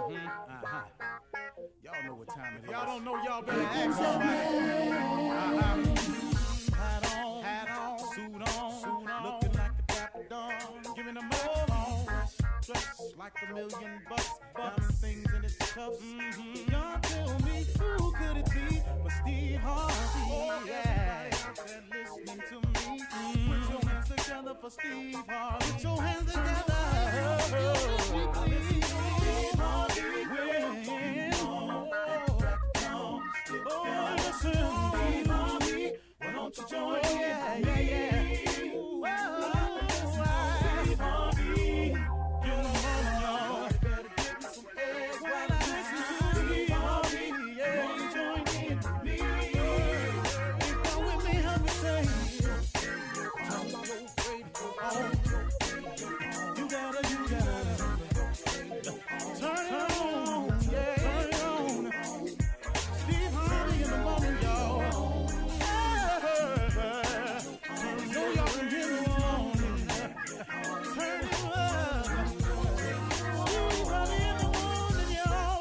Y'all know what time it is. Y'all don't know, y'all better ask somebody. Hat on, suit on, looking like a dapper dog, giving them all dressed like $1 million bucks, diamond things in its cuffs. Y'all tell me who could it be but Steve Harvey? Oh, yeah. Listening to me. Put your hands together for Steve Harvey. Put your hands together. Steve Harvey. Oh, listen, Steve Harvey. Why don't you join me? Yeah. Steve Harvey. In the morning, y'all. Better give me some eggs while I listen to Steve Harvey. Yeah, you join in with me. If you're with me, help me say, turn your radio on. You gotta turn it on. Yeah, turn it on. Steve Harvey in the morning, y'all. So y'all can hear me on. Turn it up. Steve Harvey in the morning, y'all.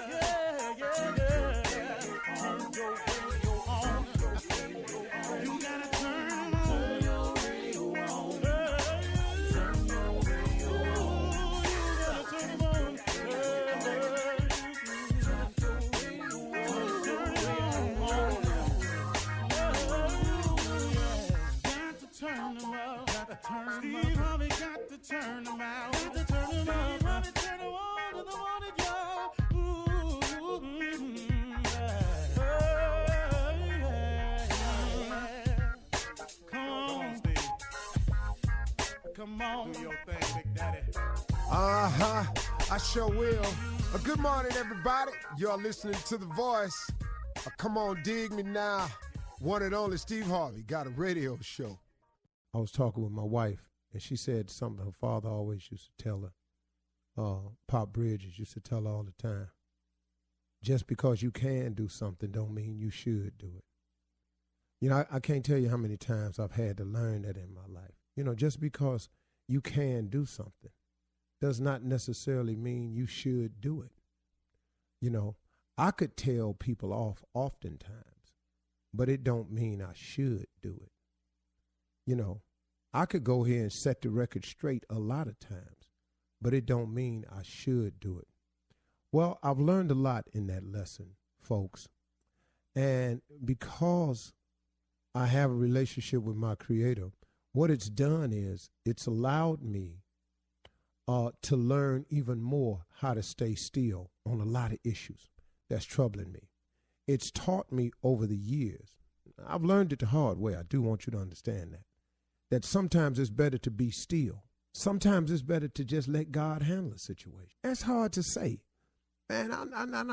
Yeah. Turn your radio on. You gotta turn your radio on. Turn your radio on. You gotta turn it on. Turn them up, Steve Harvey got to turn them out. Got to turn them up, Harvey turn them on in the morning, y'all. Come on, Steve. Come on, do your thing, Big Daddy. I sure will. Good morning, everybody. Y'all listening to The Voice. Come on, dig me now. One and only Steve Harvey got a radio show. I was talking with my wife, and she said something her father always used to tell her. Pop Bridges used to tell her all the time. Just because you can do something don't mean you should do it. You know, I can't tell you how many times I've had to learn that in my life. You know, just because you can do something does not necessarily mean you should do it. You know, I could tell people off oftentimes, but it don't mean I should do it. You know, I could go here and set the record straight a lot of times, but it don't mean I should do it. Well, I've learned a lot in that lesson, folks. And because I have a relationship with my Creator, what it's done is it's allowed me to learn even more how to stay still on a lot of issues that's troubling me. It's taught me over the years. I've learned it the hard way. I do want you to understand that sometimes it's better to be still. Sometimes it's better to just let God handle a situation. That's hard to say. And I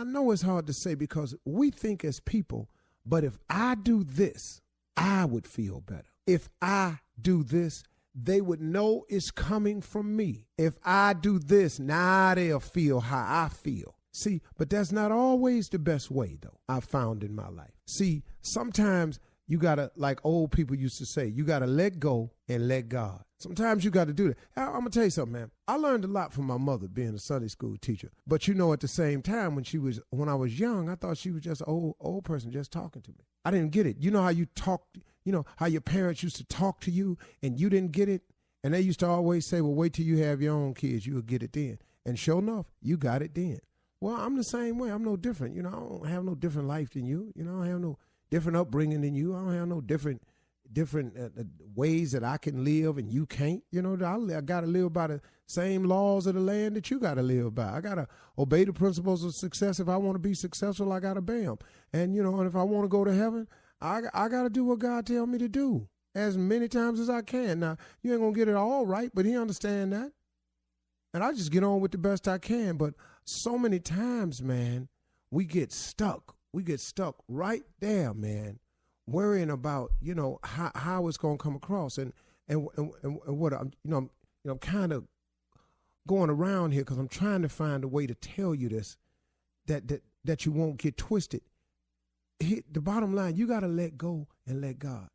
know it's hard to say because we think as people, but if I do this, I would feel better. If I do this, they would know it's coming from me. If I do this, now they'll feel how I feel. See, but that's not always the best way, though, I've found in my life. See, sometimes you got to, like old people used to say, you got to let go and let God. Sometimes you got to do that. I'm going to tell you something, man. I learned a lot from my mother being a Sunday school teacher. But you know, at the same time, when I was young, I thought she was just an old person just talking to me. I didn't get it. You know how you talked, you know, how your parents used to talk to you and you didn't get it? And they used to always say, well, wait till you have your own kids. You'll get it then. And sure enough, you got it then. Well, I'm the same way. I'm no different. You know, I don't have no different life than you. You know, I have no different upbringing than you. I don't have no different ways that I can live and you can't. You know, I got to live by the same laws of the land that you got to live by. I got to obey the principles of success. If I want to be successful, I got to obey them. And, you know, and if I want to go to heaven, I got to do what God tell me to do as many times as I can. Now, you ain't going to get it all right, but he understand that. And I just get on with the best I can. But so many times, man, we get stuck. We get stuck right there, man, worrying about, you know, how it's going to come across. And what I'm kind of going around here because I'm trying to find a way to tell you this, that you won't get twisted. The bottom line, you got to let go and let God.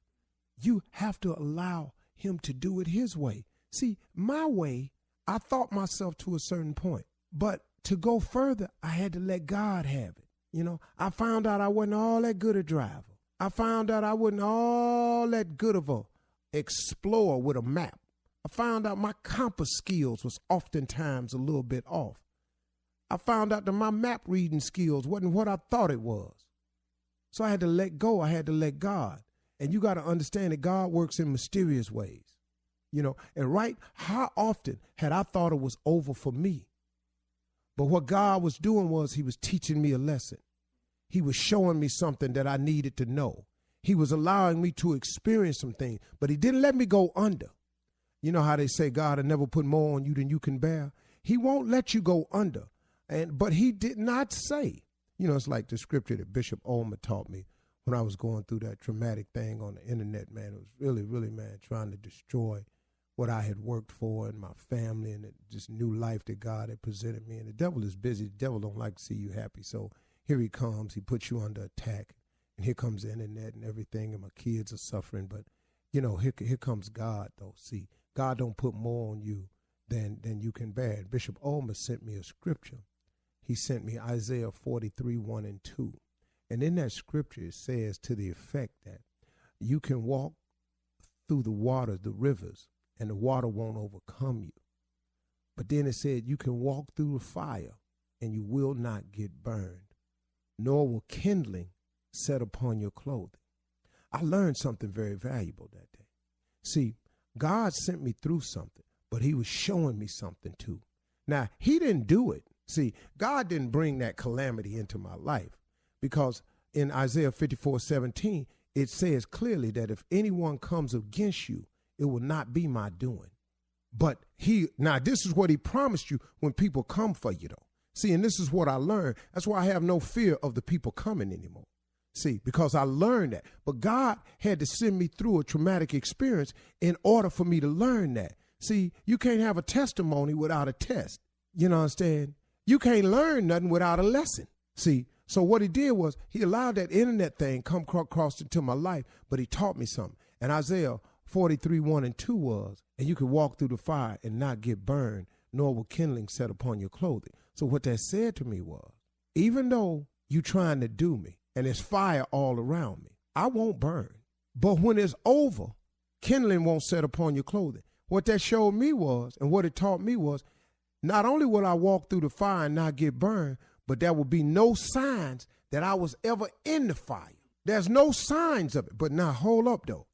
You have to allow him to do it his way. See, my way, I thought myself to a certain point, but to go further, I had to let God have it. You know, I found out I wasn't all that good a driver. I found out I wasn't all that good of a explorer with a map. I found out my compass skills was oftentimes a little bit off. I found out that my map reading skills wasn't what I thought it was. So I had to let go. I had to let God. And you got to understand that God works in mysterious ways. You know, and how often had I thought it was over for me? But what God was doing was he was teaching me a lesson. He was showing me something that I needed to know. He was allowing me to experience some things, but he didn't let me go under. You know how they say God will never put more on you than you can bear? He won't let you go under. But he did not say, you know, it's like the scripture that Bishop Ulmer taught me when I was going through that traumatic thing on the internet, man. It was really, really, man, trying to destroy what I had worked for and my family and this new life that God had presented me. And the devil is busy. The devil don't like to see you happy. So here he comes. He puts you under attack. And here comes the internet and everything. And my kids are suffering. But, you know, here comes God, though. See, God don't put more on you than you can bear. And Bishop Ulmer sent me a scripture. He sent me Isaiah 43, 1 and 2. And in that scripture, it says to the effect that you can walk through the waters, the rivers, and the water won't overcome you. But then it said you can walk through the fire and you will not get burned, nor will kindling set upon your clothing. I learned something very valuable that day. See, God sent me through something, but he was showing me something too. Now, he didn't do it. See, God didn't bring that calamity into my life because in Isaiah 54:17, it says clearly that if anyone comes against you, it will not be my doing. But now this is what he promised you when people come for you though. See, and this is what I learned. That's why I have no fear of the people coming anymore. See, because I learned that. But God had to send me through a traumatic experience in order for me to learn that. See, you can't have a testimony without a test. You know what I'm saying? You can't learn nothing without a lesson. See, so what he did was he allowed that internet thing come across into my life, but he taught me something. And Isaiah 43, 1 and 2 was, and you can walk through the fire and not get burned, nor will kindling set upon your clothing. So what that said to me was, even though you trying to do me and there's fire all around me, I won't burn. But when it's over, kindling won't set upon your clothing. What that showed me was, and what it taught me was, not only will I walk through the fire and not get burned, but there will be no signs that I was ever in the fire. There's no signs of it. But now hold up though.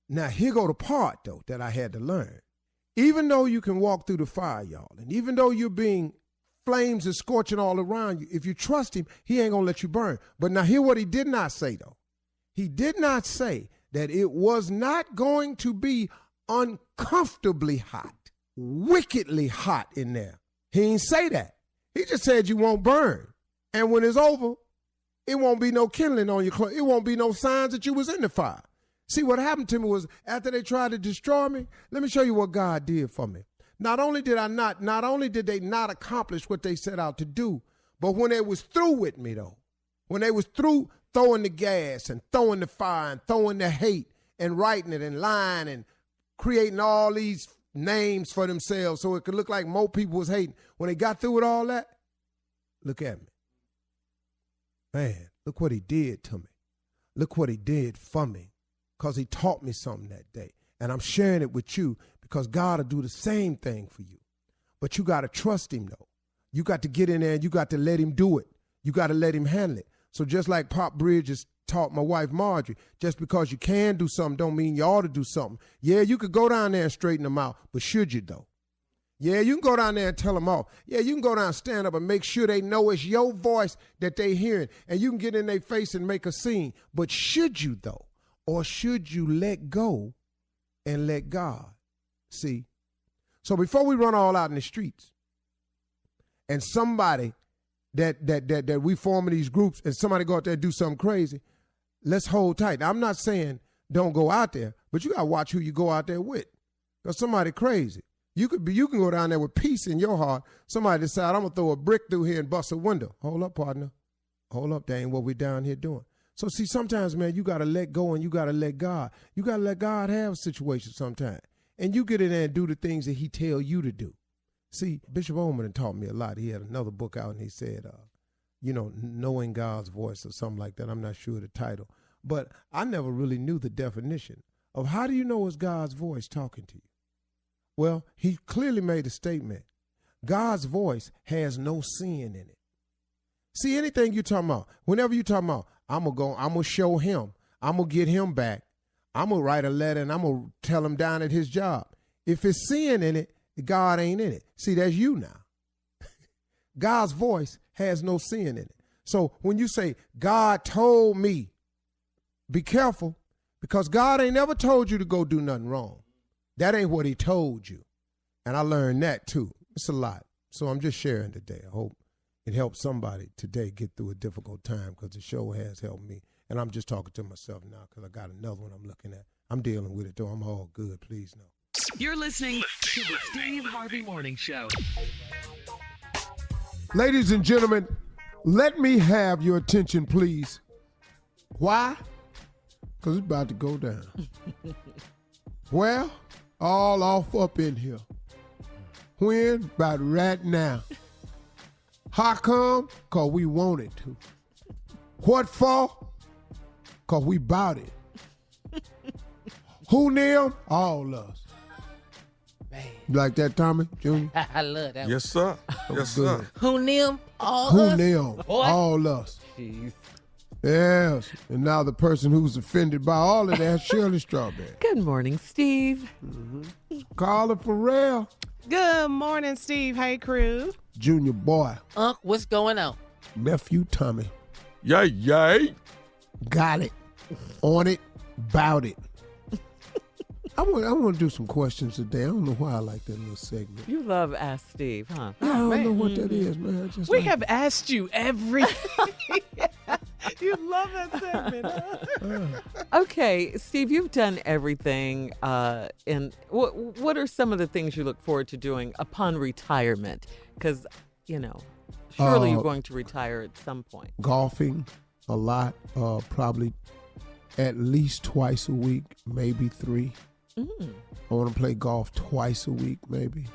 Now, here go the part, though, that I had to learn. Even though you can walk through the fire, y'all, and even though you're being flames are scorching all around you, if you trust him, he ain't going to let you burn. But now hear what he did not say, though. He did not say that it was not going to be uncomfortably hot, wickedly hot in there. He didn't say that. He just said you won't burn. And when it's over, it won't be no kindling on your clothes. It won't be no signs that you was in the fire. See, what happened to me was after they tried to destroy me, let me show you what God did for me. Not only did they not accomplish what they set out to do, but when they was through with me, though, when they was through throwing the gas and throwing the fire and throwing the hate and writing it and lying and creating all these names for themselves so it could look like more people was hating, when they got through with all that, look at me. Man, look what he did to me. Look what he did for me. Because he taught me something that day. And I'm sharing it with you because God will do the same thing for you. But you got to trust him, though. You got to get in there and you got to let him do it. You got to let him handle it. So just like Pop Bridges taught my wife Marjorie, just because you can do something don't mean you ought to do something. Yeah, you could go down there and straighten them out, but should you, though? Yeah, you can go down there and tell them off. Yeah, you can go down and stand up and make sure they know it's your voice that they hearing. And you can get in their face and make a scene. But should you, though? Or should you let go and let God? See? So before we run all out in the streets and somebody that we form in these groups and somebody go out there and do something crazy, let's hold tight. Now, I'm not saying don't go out there, but you got to watch who you go out there with. Because somebody crazy. You can go down there with peace in your heart. Somebody decide, I'm going to throw a brick through here and bust a window. Hold up, partner. Hold up, that ain't what we down here doing. So see, sometimes, man, you got to let go and you got to let God. You got to let God have situations sometimes. And you get in there and do the things that he tell you to do. See, Bishop Oman taught me a lot. He had another book out, and he said, knowing God's voice or something like that. I'm not sure of the title. But I never really knew the definition of how do you know it's God's voice talking to you? Well, he clearly made a statement. God's voice has no sin in it. See, anything you're talking about, whenever you're talking about, I'm going to show him, I'm going to get him back, I'm going to write a letter and I'm going to tell him down at his job. If it's sin in it, God ain't in it. See, that's you now. God's voice has no sin in it. So when you say, God told me, be careful, because God ain't never told you to go do nothing wrong. That ain't what he told you. And I learned that too. It's a lot. So I'm just sharing today. I hope it helps somebody today get through a difficult time, because the show has helped me. And I'm just talking to myself now because I got another one I'm looking at. I'm dealing with it, though. I'm all good. Please know. You're listening to the Steve Harvey Morning Show. Ladies and gentlemen, let me have your attention, please. Why? Because it's about to go down. Well, all off up in here. When? About right now. How come? Because we wanted to. What for? Because we bought it. Who them? All us. Man. You like that, Tommy Jr.? I love that. Yes, sir. Yes, sir. Who them? All Who us? them? Boy. All us. Jeez. Yes. And now the person who's offended by all of that, Shirley Strawberry. Good morning, Steve. Carla Farrell. Good morning, Steve. Hey, crew. Junior boy. What's going on? Nephew Tommy. Yay, yay. Got it. On it. Bout it. I want to do some questions today. I don't know why I like that little segment. You love Ask Steve, huh? I don't man. know what that is, man. I just We like have asked you everything. You love that segment. Okay, Steve, you've done everything. And what are some of the things you look forward to doing upon retirement? Because, surely you're going to retire at some point. golfing a lot, probably at least twice a week, maybe 3. I want to play golf twice a week, maybe.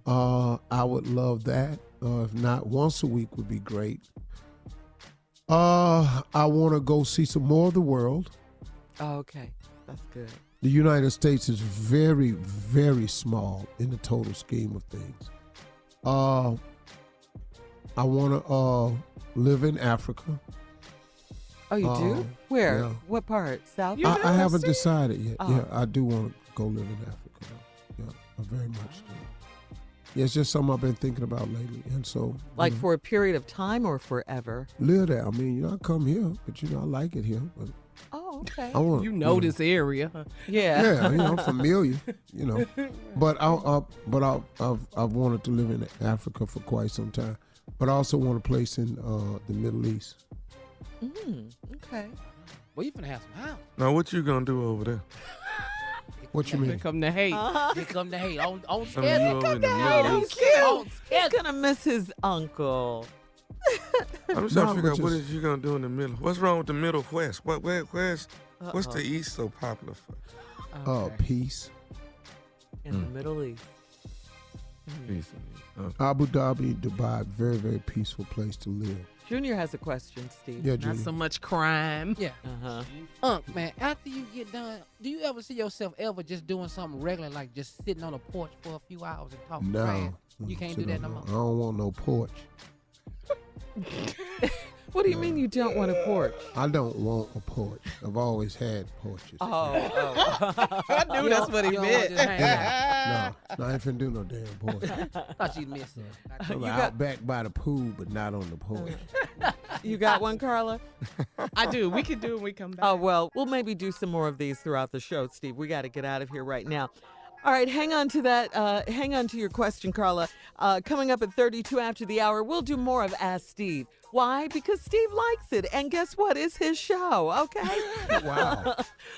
I would love that. If not, once a week would be great. I want to go see some more of the world. Oh, okay. That's good. The United States is very, very small in the total scheme of things. I want to live in Africa. Oh, you do? Where? yeah. What part? South? You I haven't decided yet. Oh. Yeah, I do want to go live in Africa. Yeah, I very much do. Yeah, it's just something I've been thinking about lately. And so. Like for a period of time or forever? Live there. I mean, I come here, but, I like it here. But Oh, okay. I want You know this area. Huh? Yeah. Yeah, I'm familiar, But I've wanted to live in Africa for quite some time. But I also want a place in the Middle East. Okay. Well, you finna have some house. Now, what you gonna do over there? What you Here mean? come the hate. Here come the hate. On I mean, you schedule. over in the Middle East. He's going to miss his uncle. I'm just No, trying to figure out but what just- is you gonna do in the middle. What's wrong with the Middle West? What's the East so popular for? Okay. Peace. In the Middle East. Peace. Abu Dhabi, Dubai, very, very peaceful place to live. Junior has a question, Steve. Yeah, Not Junior. so much crime. Yeah. Uh-huh. Man, after you get done, do you ever see yourself ever just doing something regular, like just sitting on a porch for a few hours and talking trash? No. You can't Sit do that on no more. I don't want no porch. What do you mean you don't want a porch? I don't want a porch. I've always had porches. Oh. I knew that's what he You don't want meant. to just hang out. No, I ain't finna do no damn porch. Thought you'd miss that. I'm out back by the pool, but not on the porch. You got one, Carla? I do. We can do it when we come back. Oh, well, we'll maybe do some more of these throughout the show, Steve. We got to get out of here right now. All right, hang on to that. Hang on to your question, Carla. Coming up at 32 after the hour, we'll do more of Ask Steve. Why? Because Steve likes it. And guess what? It's his show, okay? Wow.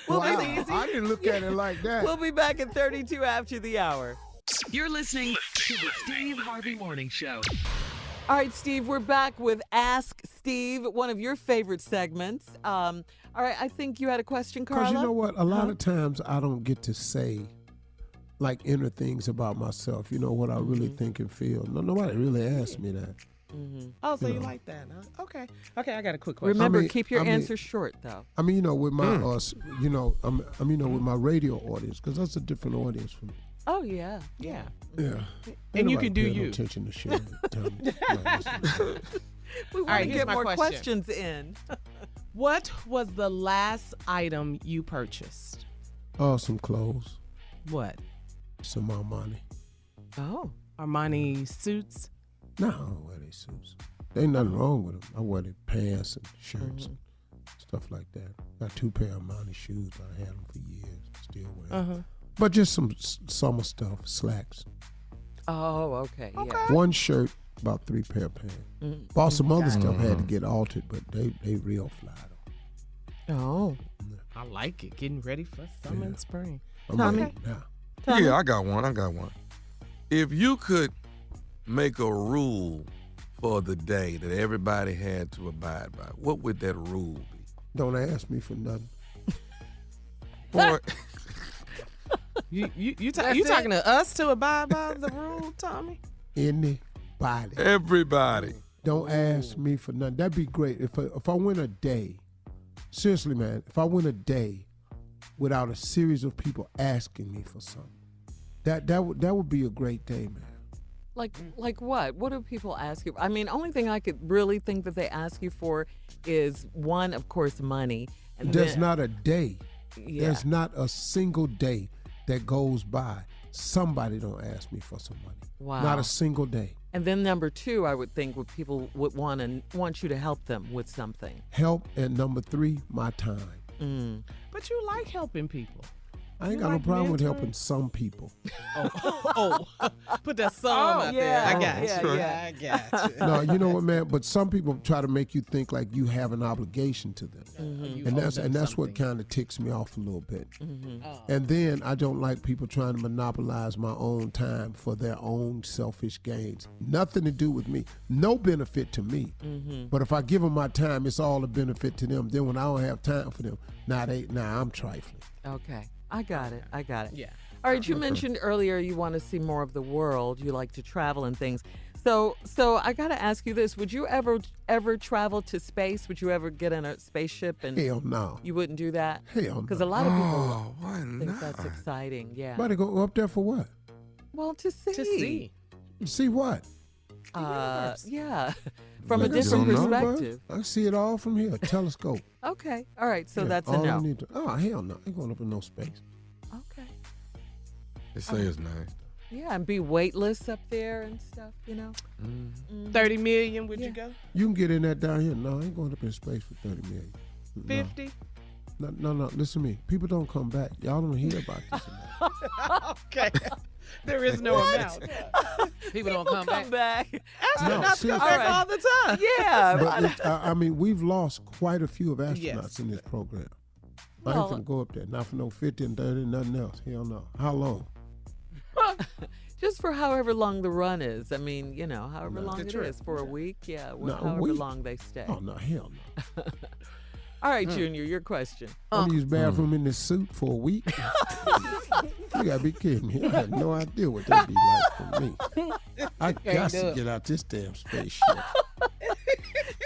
We'll Wow. be I didn't look at it like that. We'll be back at 32 after the hour. You're listening to the Steve Harvey Morning Show. All right, Steve, we're back with Ask Steve, one of your favorite segments. All right, I think you had a question, Carla? Because you know what? A lot of times I don't get to say like inner things about myself. You know what I really think and feel. No, nobody really asked me that. Oh, so you know. like that, huh? Okay. Okay, I got a quick question. Remember, I mean- keep your I mean- answers short, though. I mean, with my, with my radio audience, because that's a different audience for me. Oh, yeah. Yeah. Yeah. And you Ain't can do nobody paying no you. attention to shit. Tommy. We want right, to here's get my more question. questions in. What was the last item you purchased? Oh, some clothes, What? some Armani. Oh. Armani suits? No, I don't wear these suits. There ain't nothing wrong with them. I wear their pants and shirts and stuff like that. Got 2 pair of Armani shoes. I had them for years. Still wear them. But just some summer stuff, slacks. Oh, okay. Yeah. 1 shirt, about 3 pair of pants. Bought some other stuff, had to get altered, but they real fly though. Oh. I like it. Getting ready for summer and spring. I'm Tommy? ready now. Yeah, I got one. If you could make a rule for the day that everybody had to abide by, what would that rule be? Don't ask me for nothing. Or You talking to us to abide by the rule, Tommy? Anybody. everybody. Don't ask me for nothing. That'd be great. If I win a day, seriously, man, if I win a day without a series of people asking me for something, that would be a great day, man. Like what? What do people ask you? I mean, only thing I could really think that they ask you for is one, of course, money. And There's then, not a day. Yeah. There's not a single day that goes by somebody don't ask me for some money. Wow. Not a single day. And then number 2, I would think, would people would want you to help them with something. Help, and number 3, my time. But you like helping people. I ain't You got like no problem with mentoring? helping some people. Put that song out there. I got you. yeah. I got you. No, you know what, man? But some people try to make you think like you have an obligation to them, You and owe that's them what something. kind of ticks me off a little bit. And then I don't like people trying to monopolize my own time for their own selfish gains. Nothing to do with me, no benefit to me. But if I give them my time, it's all a benefit to them. Then when I don't have time for them, I'm trifling. Okay. I got it. Yeah. All right, you mentioned earlier you want to see more of the world. You like to travel and things. So I got to ask you this. Would you ever travel to space? Would you ever get in a spaceship? And Hell no. you wouldn't do that? Hell no. Because a lot of people Oh, why think not? that's exciting. Yeah. Somebody go up there for what? Well, to see. To see. See what? Yeah. From a Like I different don't know, bro. perspective. I see it all from here. Telescope. Okay. All right. So Yeah, that's a all I no. need to- oh, hell no. I ain't going up in no space. Okay. They say it's nice. Yeah, and be weightless up there and stuff, you know? 30 million, would Yeah. you go? You can get in that down here. No, I ain't going up in space for 30 million. No. 50? No. Listen to me. People don't come back. Y'all don't hear about this. Okay. There is no amount. People don't come back. Astronauts see- come All back right. all the time. Yeah. But I mean, we've lost quite a few of astronauts Yes. in this program. I Well- ain't gonna go up there. Not for no 50 and 30, nothing else. Hell no. How long? Just for however long the run is. I mean, you know, however long The it trip. is. For a week, yeah. No, a however week? long they stay. Oh, no. Hell no. All right, Junior, your question. I'm gonna use bathroom in this suit for a week. You gotta be kidding me. I had no idea what that'd be like for me. I got to get out this damn spaceship.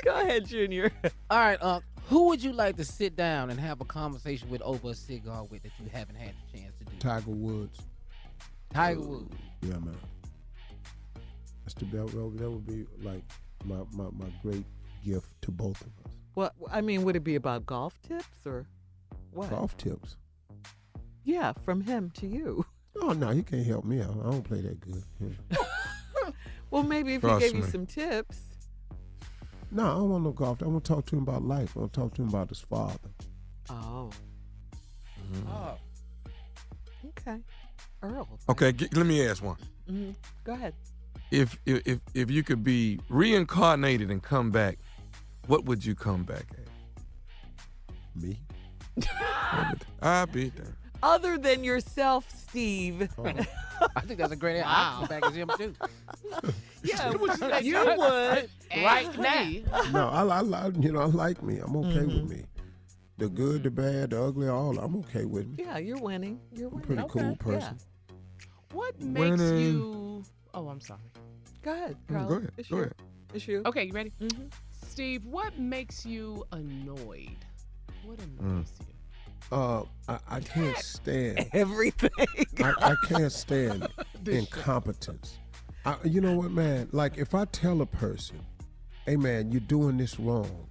Go ahead, Junior. All right, who would you like to sit down and have a conversation with over a cigar with that you haven't had the chance to do? Tiger Woods. Tiger Woods. Yeah, man. That would be like my great gift to both of us. What I mean, would it be about golf tips or what? Golf tips. Yeah, from him to you. Oh no, he can't help me out. I don't play that good. Yeah. Well, maybe if Trust he gave you me. some tips. No, I don't want no golf. I want to talk to him about life. I want to talk to him about his father. Oh, Oh, okay. Earl. Okay, let me ask one. Go ahead. If you could be reincarnated and come back, what would you come back as? Me? I'll be there. Other than yourself, Steve. I think that's a great answer. I'll come back as him too. Yeah, you would. Right now. No, I like me. I'm okay with me. The good, the bad, the ugly, all I'm okay with me. Yeah, you're winning. You're winning. Pretty cool person. What makes Winning. you? Oh, I'm sorry. Go ahead, Go Carla. ahead. It's Go you. ahead. It's you. Okay, you ready? Mm-hmm. Steve, what makes you annoyed? What annoys you? I can't stand. Everything. I can't stand incompetence. You know what, man? Like if I tell a person, "Hey, man, you're doing this wrong,"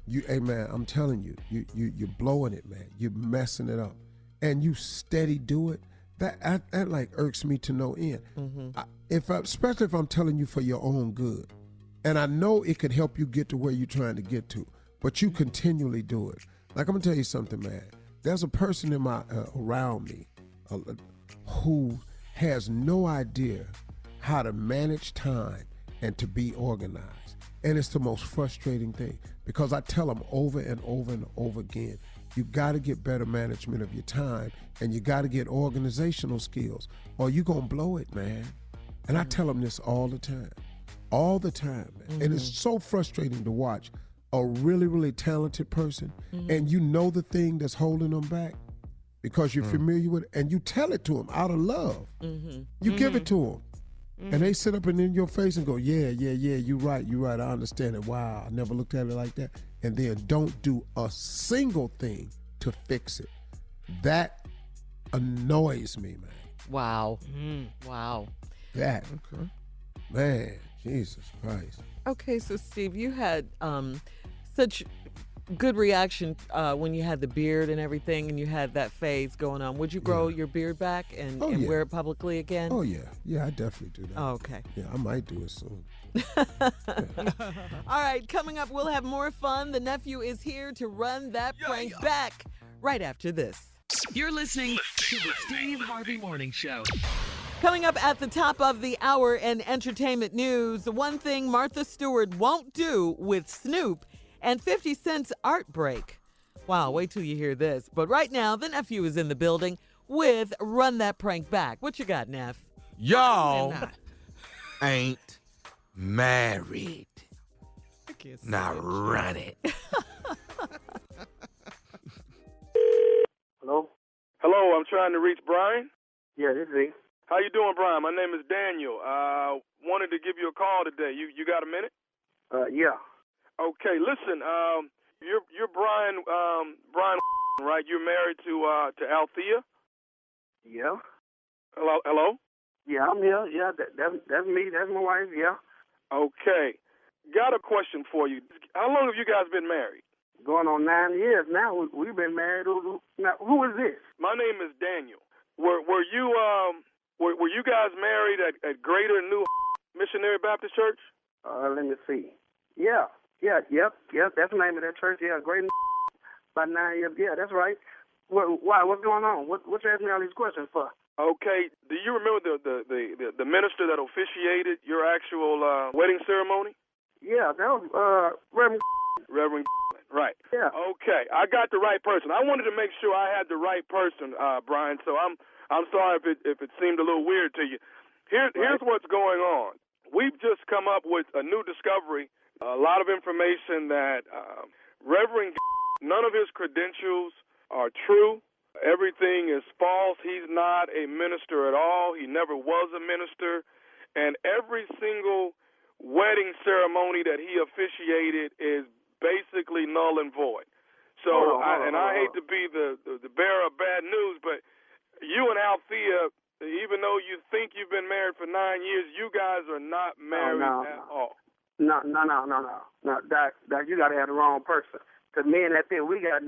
hey, man, I'm telling you, you're blowing it, man. You're messing it up, and you steady do it. That like irks me to no end. Mm-hmm. Especially if I'm telling you for your own good, and I know it could help you get to where you're trying to get to, but you continually do it. Like I'm gonna tell you something, man. There's a person in my around me who has no idea how to manage time and to be organized, and it's the most frustrating thing because I tell them over and over and over again, you got to get better management of your time, and you got to get organizational skills, or you're gonna blow it, man. And I tell them this all the time, man. And it's so frustrating to watch a really, really talented person, and you know the thing that's holding them back because you're familiar with it, and you tell it to them out of love. You give it to them, and they sit up and in your face and go, yeah, you're right, I understand it. Wow, I never looked at it like that. And then don't do a single thing to fix it. That annoys me, man. Wow. Wow. That, Okay. man, Jesus Christ. Okay, so Steve, you had such good reaction when you had the beard and everything, and you had that phase going on. Would you grow your beard back and yeah. wear it publicly again? Oh, yeah, I definitely do that. Oh, okay. Yeah, I might do it soon. All right, coming up, we'll have more fun. The nephew is here to run that prank back right after this. You're listening to the Steve Harvey Morning Show. Coming up at the top of the hour in entertainment news, the one thing Martha Stewart won't do with Snoop and 50 Cent's art break. Wow, wait till you hear this. But right now, the nephew is in the building with Run That Prank Back. What you got, Neff? Y'all ain't married. Now run it. Hello? Hello, I'm trying to reach Brian. Yeah, this is he. How you doing, Brian? My name is Daniel. Wanted to give you a call today. You got a minute? Yeah. Okay, listen. You're Brian. Brian, right? You're married to Althea. Yeah. Hello. Yeah, I'm here. Yeah, that's me. That's my wife. Yeah. Okay. Got a question for you. How long have you guys been married? Going on 9 years now. We've been married. Now, who is this? My name is Daniel. Were you guys married at Greater New Missionary Baptist Church? Let me see. Yeah. Yep. That's the name of that church. Yeah, Great. About 9 years. Yeah, that's right. Why? What's going on? What you asking me all these questions for? Okay. Do you remember the minister that officiated your actual wedding ceremony? Yeah, that was Reverend. Right. Yeah. Okay. I got the right person. I wanted to make sure I had the right person, Brian. So I'm sorry if it seemed a little weird to you. Here's what's going on. We've just come up with a new discovery, a lot of information that Reverend, none of his credentials are true. Everything is false. He's not a minister at all. He never was a minister. And every single wedding ceremony that he officiated is basically null and void. So, I hate to be the bearer of bad news, but you and Althea, even though you think you've been married for 9 years, you guys are not married at all. No. Doc, you got to have the wrong person. Because me and Althea, we got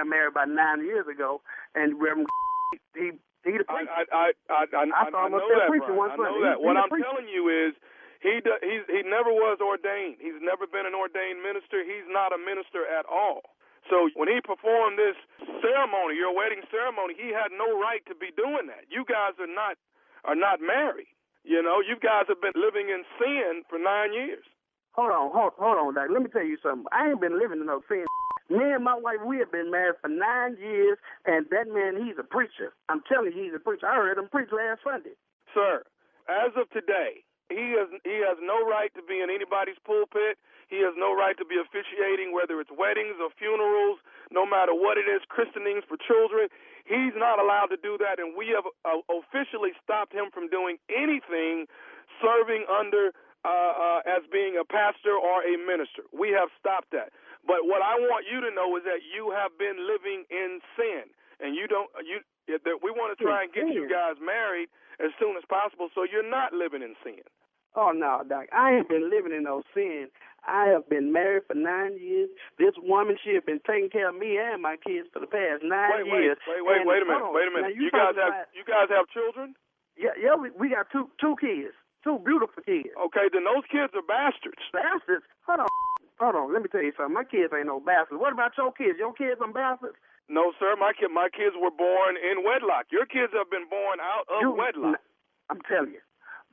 married about 9 years ago, and Reverend he the preacher. I know that, Brian. I know that. What I'm telling you is, he never was ordained. He's never been an ordained minister. He's not a minister at all. So when he performed this ceremony, your wedding ceremony, he had no right to be doing that. You guys are not married. You know, you guys have been living in sin for 9 years. Hold on, Doc. Let me tell you something. I ain't been living in no sin. Me and my wife, we have been married for 9 years, and that man, he's a preacher. I'm telling you, he's a preacher. I heard him preach last Sunday. Sir, as of today, he has no right to be in anybody's pulpit. He has no right to be officiating, whether it's weddings or funerals, no matter what it is, christenings for children. He's not allowed to do that, and we have officially stopped him from doing anything serving under as being a pastor or a minister. We have stopped that. But what I want you to know is that you have been living in sin, and we want to try and get you guys married as soon as possible so you're not living in sin. Oh, no, Doc. I ain't been living in no sin. I have been married for 9 years. This woman, she has been taking care of me and my kids for the past 9 years. Wait a minute. You guys have children? Yeah, we got two kids, two beautiful kids. Okay, then those kids are bastards. Bastards? Hold on. Let me tell you something. My kids ain't no bastards. What about your kids? Your kids are bastards? No, sir. My kids were born in wedlock. Your kids have been born out of wedlock. I'm telling you,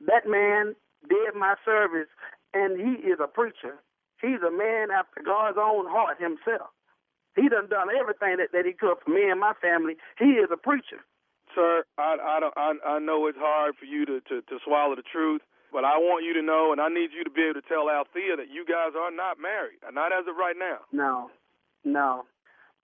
that man did my service, and he is a preacher. He's a man after God's own heart himself. He done everything that he could for me and my family. He is a preacher. Sir, I know it's hard for you to swallow the truth, but I want you to know, and I need you to be able to tell Althea that you guys are not married, not as of right now. No.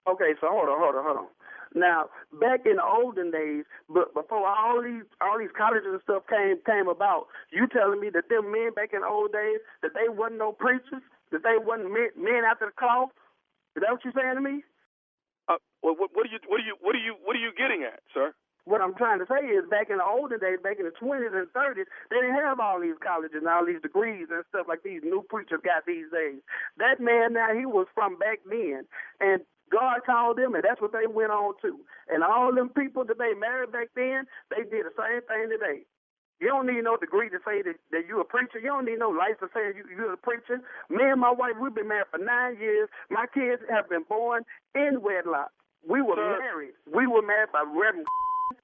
Okay, so hold on. Now, back in the olden days, before all these colleges and stuff came about, you telling me that them men back in the old days, that they wasn't no preachers, that they wasn't men after the cloth? Is that what you're saying to me? What are you getting at, sir? What I'm trying to say is back in the olden days, back in the 20s and 30s, they didn't have all these colleges and all these degrees and stuff like these new preachers got these days. That man now, he was from back then, and God called them, and that's what they went on to. And all them people that they married back then, they did the same thing today. You don't need no degree to say that you're a preacher. You don't need no license saying you're a preacher. Me and my wife, we've been married for 9 years. My kids have been born in wedlock. We were married. We were married by Reverend.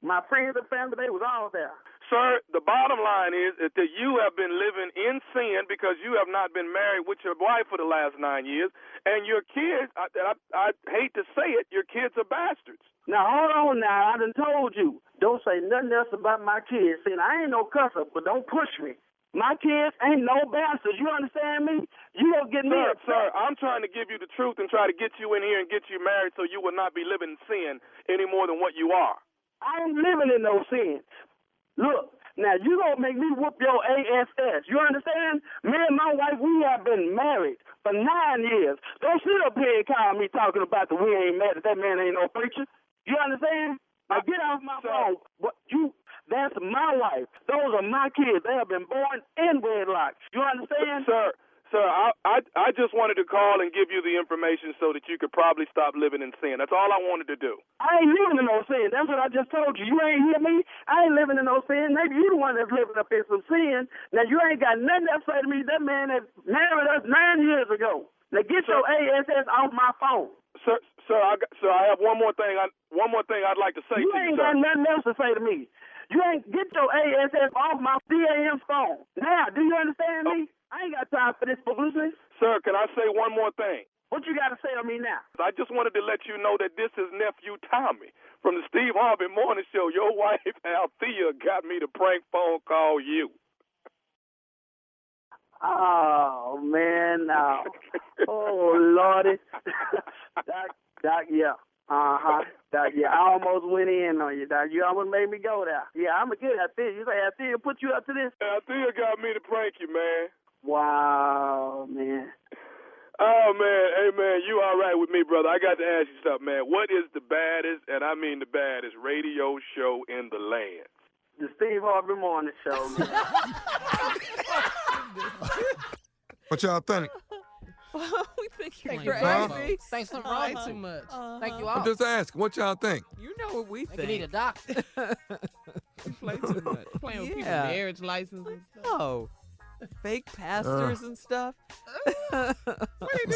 My friends and family, they was all there. Sir, the bottom line is that you have been living in sin because you have not been married with your wife for the last 9 years, and your kids, I hate to say it, your kids are bastards. Now, hold on now. I done told you. Don't say nothing else about my kids. See, I ain't no cusser, but don't push me. My kids ain't no bastards. You understand me? You don't get me upset. Sir, I'm trying to give you the truth and try to get you in here and get you married so you will not be living in sin any more than what you are. I ain't living in no sin. Look, now you gonna make me whoop your ASS. You understand? Me and my wife, we have been married for 9 years. Don't sit up here and call me talking about that we ain't married. That man ain't no preacher. You understand? Now get off my phone. That's my wife. Those are my kids. They have been born in wedlock. You understand? Sir, I just wanted to call and give you the information so that you could probably stop living in sin. That's all I wanted to do. I ain't living in no sin. That's what I just told you. You ain't hear me? I ain't living in no sin. Maybe you the one that's living up in some sin. Now, you ain't got nothing to say to me. That man that married us 9 years ago. Now, get your ASS off my phone. Sir, I have one more thing I'd like to say to you, sir. You ain't got nothing else to say to me. You ain't get your ASS off my DAM phone. Now, do you understand me? I ain't got time for this publicity. Sir, can I say one more thing? What you got to say to me now? I just wanted to let you know that this is Nephew Tommy from the Steve Harvey Morning Show. Your wife, Althea, got me to prank phone call you. Oh, man, no. Oh, Lordy. Doc, yeah. Doc, yeah, I almost went in on you, Doc. You almost made me go there. Yeah, I'm a good Althea. You say Althea put you up to this? Althea got me to prank you, man. Wow, man. Oh, man. Hey, man, you all right with me, brother? I got to ask you something, man. What is the baddest, and I mean the baddest, radio show in the land? The Steve Harvey Morning Show, man. What y'all think? We think you're crazy. Think something wrong too much. Thank you all. I'm just asking, what y'all think? You know what we think. You need a doctor. Play too much. Playing with people's marriage license and stuff. Oh. Fake pastors and stuff.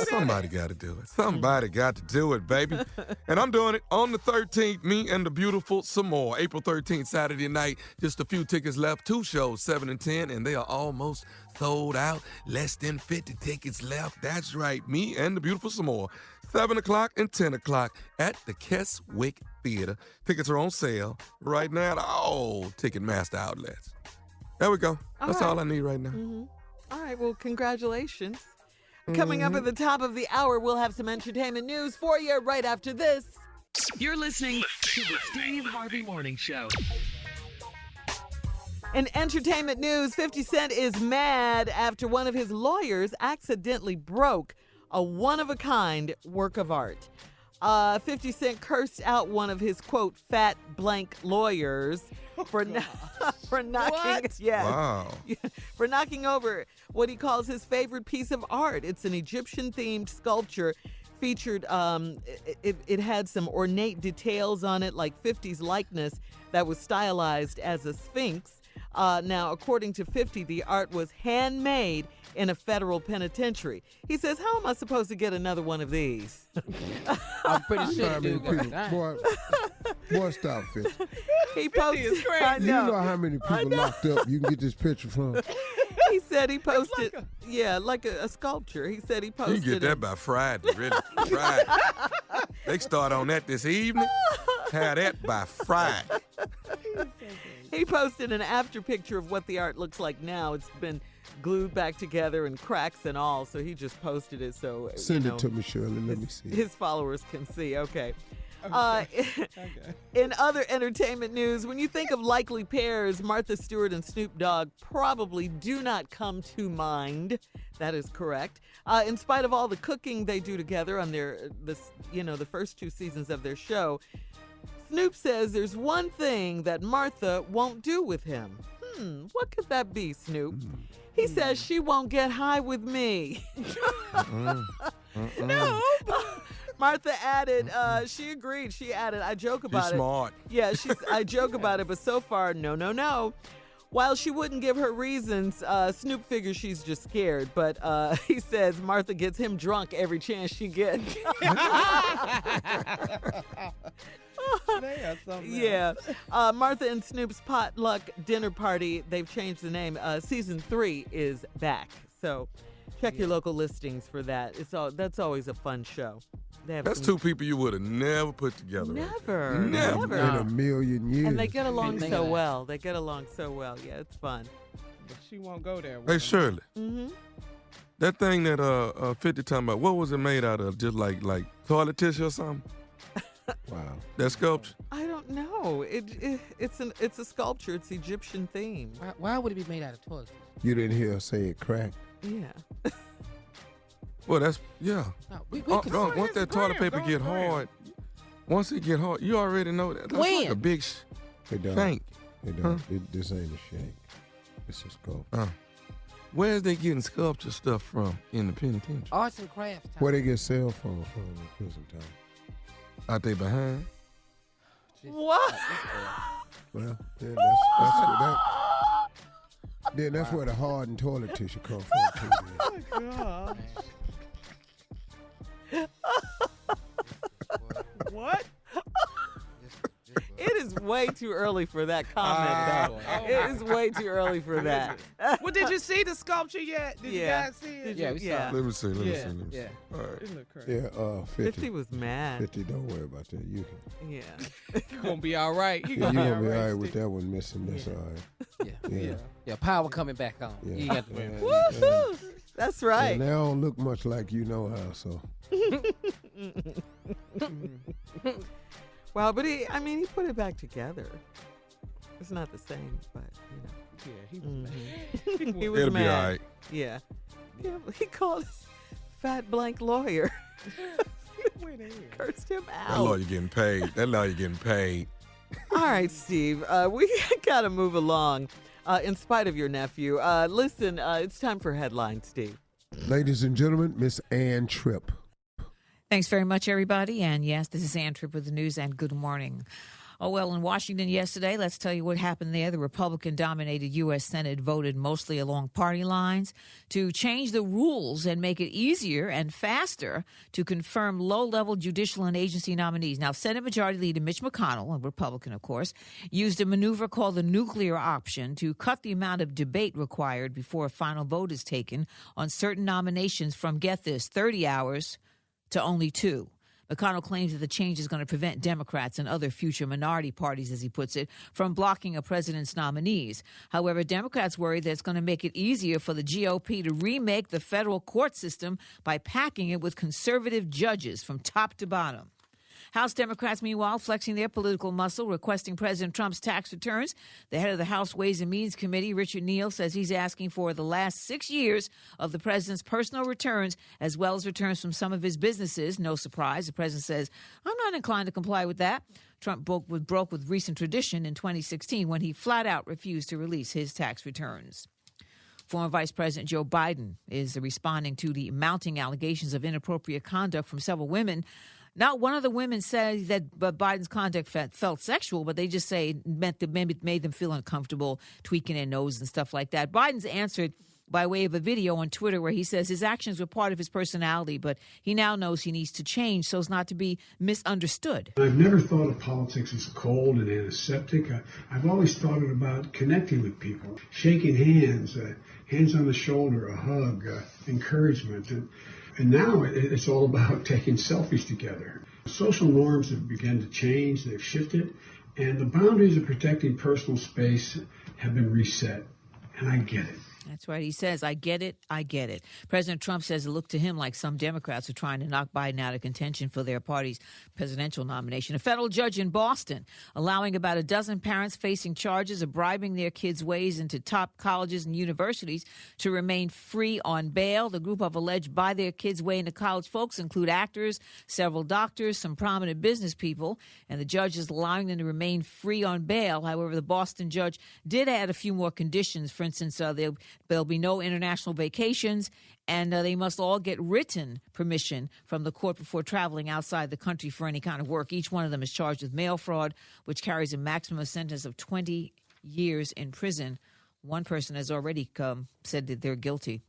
Somebody got to do it. Somebody got to do it, baby. And I'm doing it on the 13th, me and the beautiful Samoa. April 13th, Saturday night. Just a few tickets left. 2 shows, 7 and 10, and they are almost sold out. Less than 50 tickets left. That's right, me and the beautiful Samoa. 7 o'clock and 10 o'clock at the Keswick Theater. Tickets are on sale right now at all Ticketmaster outlets. There we go. That's all I need right now. Mm-hmm. All right, well, congratulations. Coming up at the top of the hour, we'll have some entertainment news for you right after this. You're listening to the Steve Harvey Morning Show. In entertainment news, 50 Cent is mad after one of his lawyers accidentally broke a one-of-a-kind work of art. 50 Cent cursed out one of his, quote, fat blank lawyers for knocking for knocking over what he calls his favorite piece of art. It's an Egyptian-themed sculpture featured, it had some ornate details on it, like 50's likeness that was stylized as a sphinx. Now, according to 50, the art was handmade in a federal penitentiary. He says, how am I supposed to get another one of these? I'm pretty sure you Boy, stop, 50. He posted, I know. You know how many people locked up you can get this picture from? He said he posted, like a sculpture. He said he posted You can get that by Friday, really. Friday. They start on that this evening. Have that by Friday. He posted an after picture of what the art looks like now. It's been glued back together and cracks and all, so he just posted it so Send it to me, Shirley. Let me see. His followers can see. Okay. In other entertainment news, when you think of likely pairs, Martha Stewart and Snoop Dogg probably do not come to mind. That is correct. In spite of all the cooking they do together on the first 2 seasons of their show, Snoop says there's one thing that Martha won't do with him. What could that be, Snoop? He says she won't get high with me. No. Martha added, she agreed. She added, I joke about She's it. smart. Yeah, I joke about it, but so far, no. While she wouldn't give her reasons, Snoop figures she's just scared. But he says Martha gets him drunk every chance she gets. Yeah. Martha and Snoop's potluck dinner party, they've changed the name. Season 3 is back. So check your local listings for that. That's always a fun show. That's 2 people you would have never put together. Never. In a million years. And they get along so well. Yeah, it's fun. But she won't go there. Hey, Shirley. Mm-hmm. That thing that 50 talking about, what was it made out of? Just like toilet tissue or something? Wow. That sculpture? I don't know. It's a sculpture. It's Egyptian themed. Why would it be made out of toilet tissue? You didn't hear her say it cracked? Yeah. Well, that's, yeah. No, once that toilet paper get hard, once it get hard, you already know that. That's like a big shank. This ain't a shank. It's a sculpture. Where's they getting sculpture stuff from in the penitentiary? Arts and crafts. Where they get cell phones from in prison time? Out they behind? What? Well, that's where the hardened toilet tissue comes from. Oh, God. What? It is way too early for that comment, though. It is way too early for that. Well, did you see the sculpture yet? Did you guys see it? Yeah, we saw it. Let me see. Yeah. All right. It looked crazy. Yeah, 50 was mad. 50, don't worry about that. You can. Yeah. You're going to be all right. You're You're going going to to be all right with that one missing. That's all right. Yeah, power coming back on. Yeah. You got to Woo-hoo! That's right. And they don't look much like you know how, so. Well, but he put it back together. It's not the same, but, Yeah, he was mad. He was It'll mad. be all right. Yeah. He called his fat blank lawyer. Cursed him out. That lawyer getting paid. All right, Steve. We got to move along in spite of your nephew. Listen, it's time for headlines, Steve. Ladies and gentlemen, Miss Ann Tripp. Thanks very much, everybody. And yes, this is Ann Tripp with the news, and good morning. Oh, well, in Washington yesterday, let's tell you what happened there. The Republican-dominated U.S. Senate voted mostly along party lines to change the rules and make it easier and faster to confirm low-level judicial and agency nominees. Now, Senate Majority Leader Mitch McConnell, a Republican, of course, used a maneuver called the nuclear option to cut the amount of debate required before a final vote is taken on certain nominations from, get this, 30 hours to only 2. McConnell claims that the change is going to prevent Democrats and other future minority parties, as he puts it, from blocking a president's nominees. However, Democrats worry that it's going to make it easier for the GOP to remake the federal court system by packing it with conservative judges from top to bottom. House Democrats, meanwhile, flexing their political muscle, requesting President Trump's tax returns. The head of the House Ways and Means Committee, Richard Neal, says he's asking for the last 6 years of the president's personal returns, as well as returns from some of his businesses. No surprise. The president says, I'm not inclined to comply with that. Trump broke with recent tradition in 2016 when he flat out refused to release his tax returns. Former Vice President Joe Biden is responding to the mounting allegations of inappropriate conduct from several women. Not one of the women said that Biden's conduct felt sexual, but they just say it made them feel uncomfortable, tweaking their nose and stuff like that. Biden's answered by way of a video on Twitter where he says his actions were part of his personality, but he now knows he needs to change so as not to be misunderstood. I've never thought of politics as cold and antiseptic. I've always thought it about connecting with people, shaking hands, hands on the shoulder, a hug, encouragement. And now it's all about taking selfies together. Social norms have begun to change, they've shifted, and the boundaries of protecting personal space have been reset. And I get it. That's right. He says, I get it. I get it. President Trump says it looked to him like some Democrats are trying to knock Biden out of contention for their party's presidential nomination. A federal judge in Boston allowing about a dozen parents facing charges of bribing their kids' ways into top colleges and universities to remain free on bail. The group of alleged buy their kids' way into college folks include actors, several doctors, some prominent business people, and the judge is allowing them to remain free on bail. However, the Boston judge did add a few more conditions. For instance, there'll be no international vacations, and they must all get written permission from the court before traveling outside the country for any kind of work. Each one of them is charged with mail fraud, which carries a maximum sentence of 20 years in prison. One person has already said that they're guilty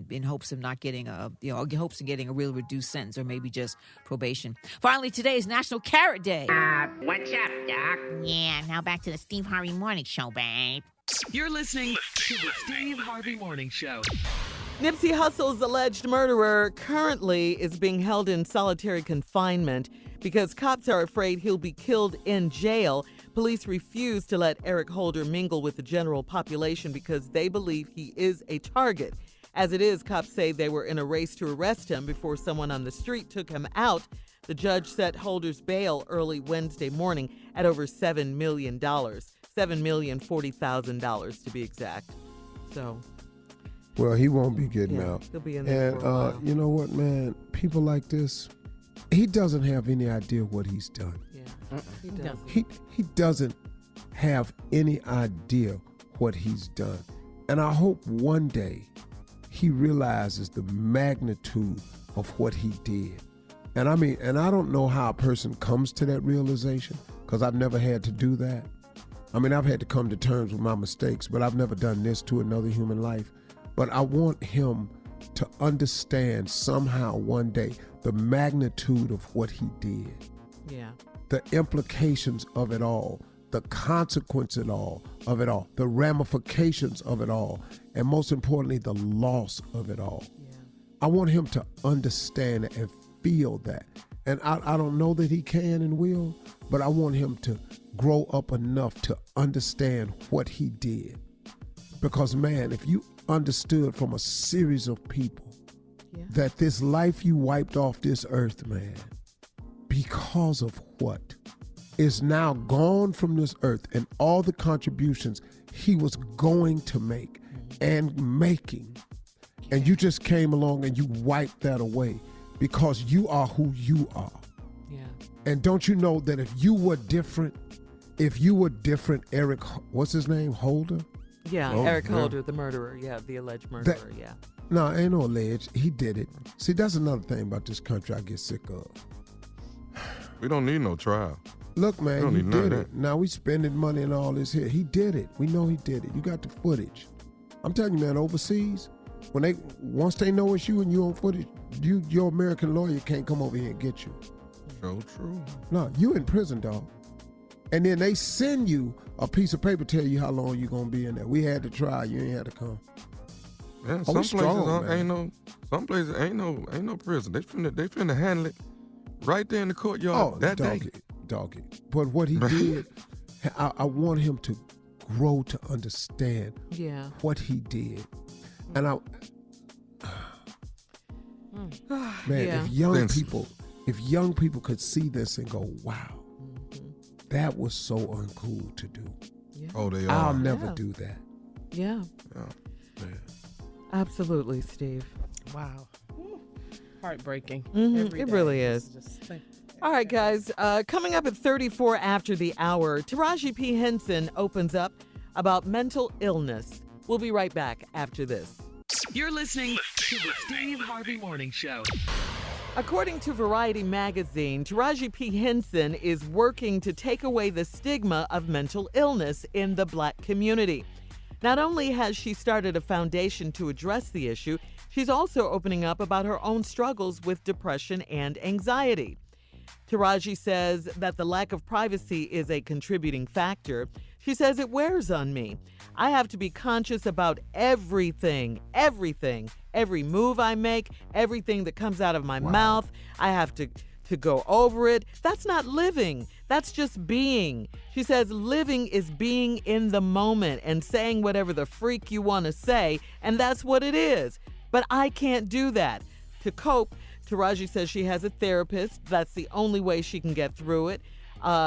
in hopes of not getting hopes of getting a real reduced sentence or maybe just probation. Finally, today is National Carrot Day. What's up, Doc? Yeah, now back to the Steve Harvey Morning Show, babe. You're listening to the Steve Harvey Morning Show. Nipsey Hussle's alleged murderer currently is being held in solitary confinement because cops are afraid he'll be killed in jail. Police refuse to let Eric Holder mingle with the general population because they believe he is a target. As it is, cops say they were in a race to arrest him before someone on the street took him out. The judge set Holder's bail early Wednesday morning at over $7 million. $7,040,000 to be exact. So, well, he won't be getting out. He'll be in there for a while. You know what, man? People like this, he doesn't have any idea what he's done. Yeah, he doesn't. He doesn't have any idea what he's done. And I hope one day he realizes the magnitude of what he did. And I don't know how a person comes to that realization, because I've never had to do that. I mean, I've had to come to terms with my mistakes, but I've never done this to another human life. But I want him to understand somehow one day the magnitude of what he did. Yeah. The implications of it all, the consequences of it all, the ramifications of it all, and most importantly, the loss of it all. Yeah. I want him to understand it and feel that. And I don't know that he can and will, but I want him to grow up enough to understand what he did. Because, man, if you understood from a series of people that this life you wiped off this earth, man, because of what, is now gone from this earth, and all the contributions he was going to make and making, and you just came along and you wiped that away. Because you are who you are. Yeah. And don't you know that if you were different, Eric, what's his name, Holder? Yeah, Eric Holder, the murderer. Yeah, the alleged murderer, yeah. No, ain't no alleged. He did it. See, that's another thing about this country I get sick of. We don't need no trial. Look, man, he did it. Now we spending money and all this here. He did it. We know he did it. You got the footage. I'm telling you, man, overseas, once they know it's you and you on footage, your American lawyer can't come over here and get you. So true. No, you in prison, dog. And then they send you a piece of paper tell you how long you gonna be in there. We had to try, you ain't had to come. Yeah, some places ain't no prison. They finna handle it right there in the courtyard that day. Doggy. But what he did, I want him to grow to understand what he did. And if young people if young people could see this and go, wow, that was so uncool to do. Yeah. Oh, they are. I'll never do that. Yeah. Oh, man. Absolutely, Steve. Wow. Heartbreaking. It really is. Just All right, guys. Coming up at 34 after the hour, Taraji P. Henson opens up about mental illness. We'll be right back after this. You're listening to the Steve Harvey Morning Show. According to Variety magazine, Taraji P. Henson is working to take away the stigma of mental illness in the black community. Not only has she started a foundation to address the issue, she's also opening up about her own struggles with depression and anxiety. Taraji says that the lack of privacy is a contributing factor. She says it wears on me. I have to be conscious about everything, every move I make, everything that comes out of my mouth. I have to go over it. That's not living. That's just being. She says living is being in the moment and saying whatever the freak you want to say, and that's what it is. But I can't do that. To cope, Taraji says she has a therapist. That's the only way she can get through it.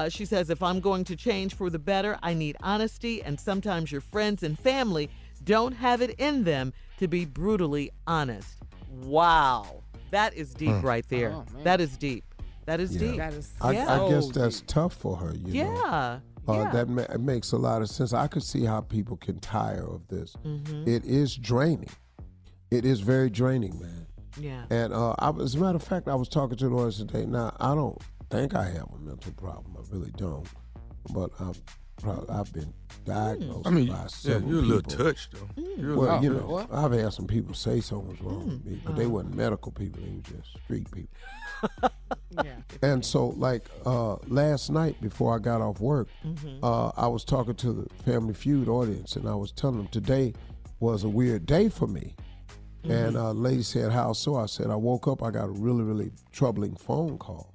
She says, if I'm going to change for the better, I need honesty, and sometimes your friends and family don't have it in them to be brutally honest. Wow. That is deep right there. Oh, man. That is deep. That is deep. That is I guess so that's deep. tough for her, you know. Yeah. That makes a lot of sense. I could see how people can tire of this. It is draining. It is very draining, man. Yeah. And as a matter of fact, I was talking to the audience today. Now, I don't think I have a mental problem. I really don't. But I've been diagnosed by several you're a little people. touched, though. You're a Well, little you know, I've had some people say something was wrong with me, but they weren't medical people. They were just street people. Yeah. And so, like, last night before I got off work, I was talking to the Family Feud audience, and I was telling them today was a weird day for me. And a lady said, how so? I said, I woke up, I got a really, really troubling phone call.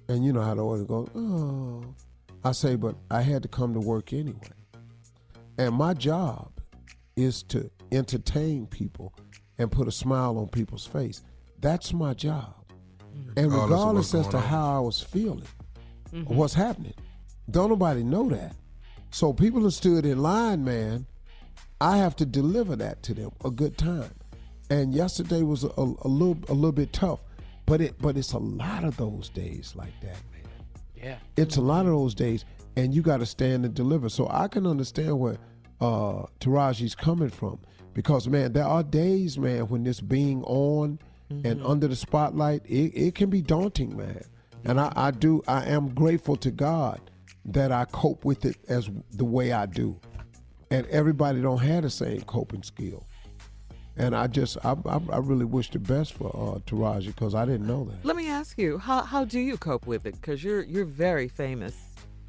And you know how the audience goes, oh. I say, but I had to come to work anyway. And my job is to entertain people and put a smile on people's face. That's my job. And regardless as to how I was feeling, or what's happening, don't nobody know that. So people have stood in line, man. I have to deliver that to them, a good time. And yesterday was a little bit tough, but it's a lot of those days like that, man. Yeah. It's a lot of those days, and you got to stand and deliver. So I can understand where Taraji's coming from, because, man, there are days, man, when this being on and under the spotlight, it can be daunting, man. And I am grateful to God that I cope with it as the way I do. And everybody don't have the same coping skill. And I really wish the best for Taraji, because I didn't know that. Let me ask you, how do you cope with it? Because you're very famous.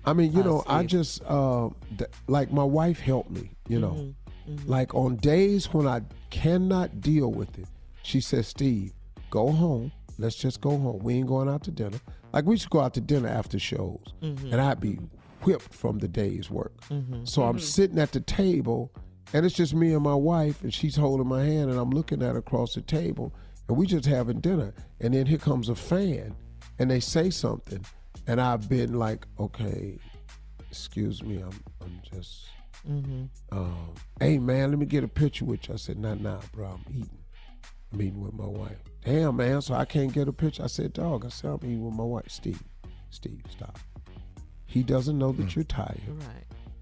I mean, you know, Steve. I just, like my wife helped me, you know. Like on days when I cannot deal with it, she says, Steve, go home. Let's just go home. We ain't going out to dinner. Like we used to go out to dinner after shows, and I'd be whipped from the day's work. So I'm sitting at the table, and it's just me and my wife, and she's holding my hand, and I'm looking at her across the table, and we just having dinner. And then here comes a fan, and they say something, and I've been like, okay, excuse me, I'm just, hey man, let me get a picture with you. I said, nah, bro, I'm eating. I'm eating with my wife. Damn, man, so I can't get a picture. I said, dog, I'm eating with my wife. Steve, stop. He doesn't know that you're tired.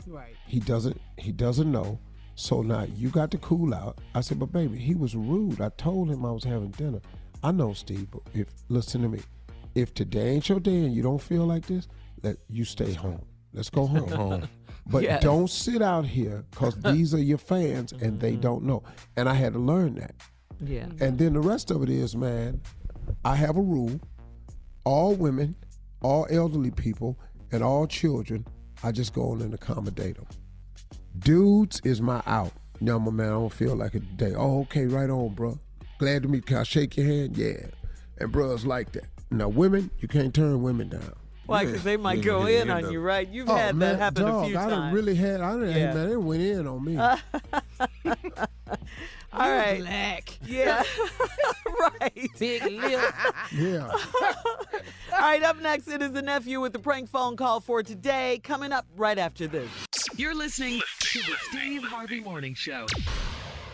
Right. He doesn't know. So now you got to cool out. I said, but baby, he was rude. I told him I was having dinner. I know, Steve, but listen to me. If today ain't your day and you don't feel like this, you stay home. Let's go home. But don't sit out here, because these are your fans and they don't know. And I had to learn that. Yeah. And then the rest of it is, man, I have a rule. All women, all elderly people, and all children, I just go on and accommodate them. Dudes is my out. No, my man, I don't feel like it today. Oh, okay, right on, bro. Glad to meet you. Can I shake your hand? Yeah. And bros like that. Now, women, you can't turn women down. Why? Because they might go in on you, right? You've had man, that happen a few times. Man, they went in on me. All right. Black. Yeah. Right. Big lip. Yeah. All right, up next, it is the nephew with the prank phone call for today. Coming up right after this. You're listening to the Steve Harvey Morning Show.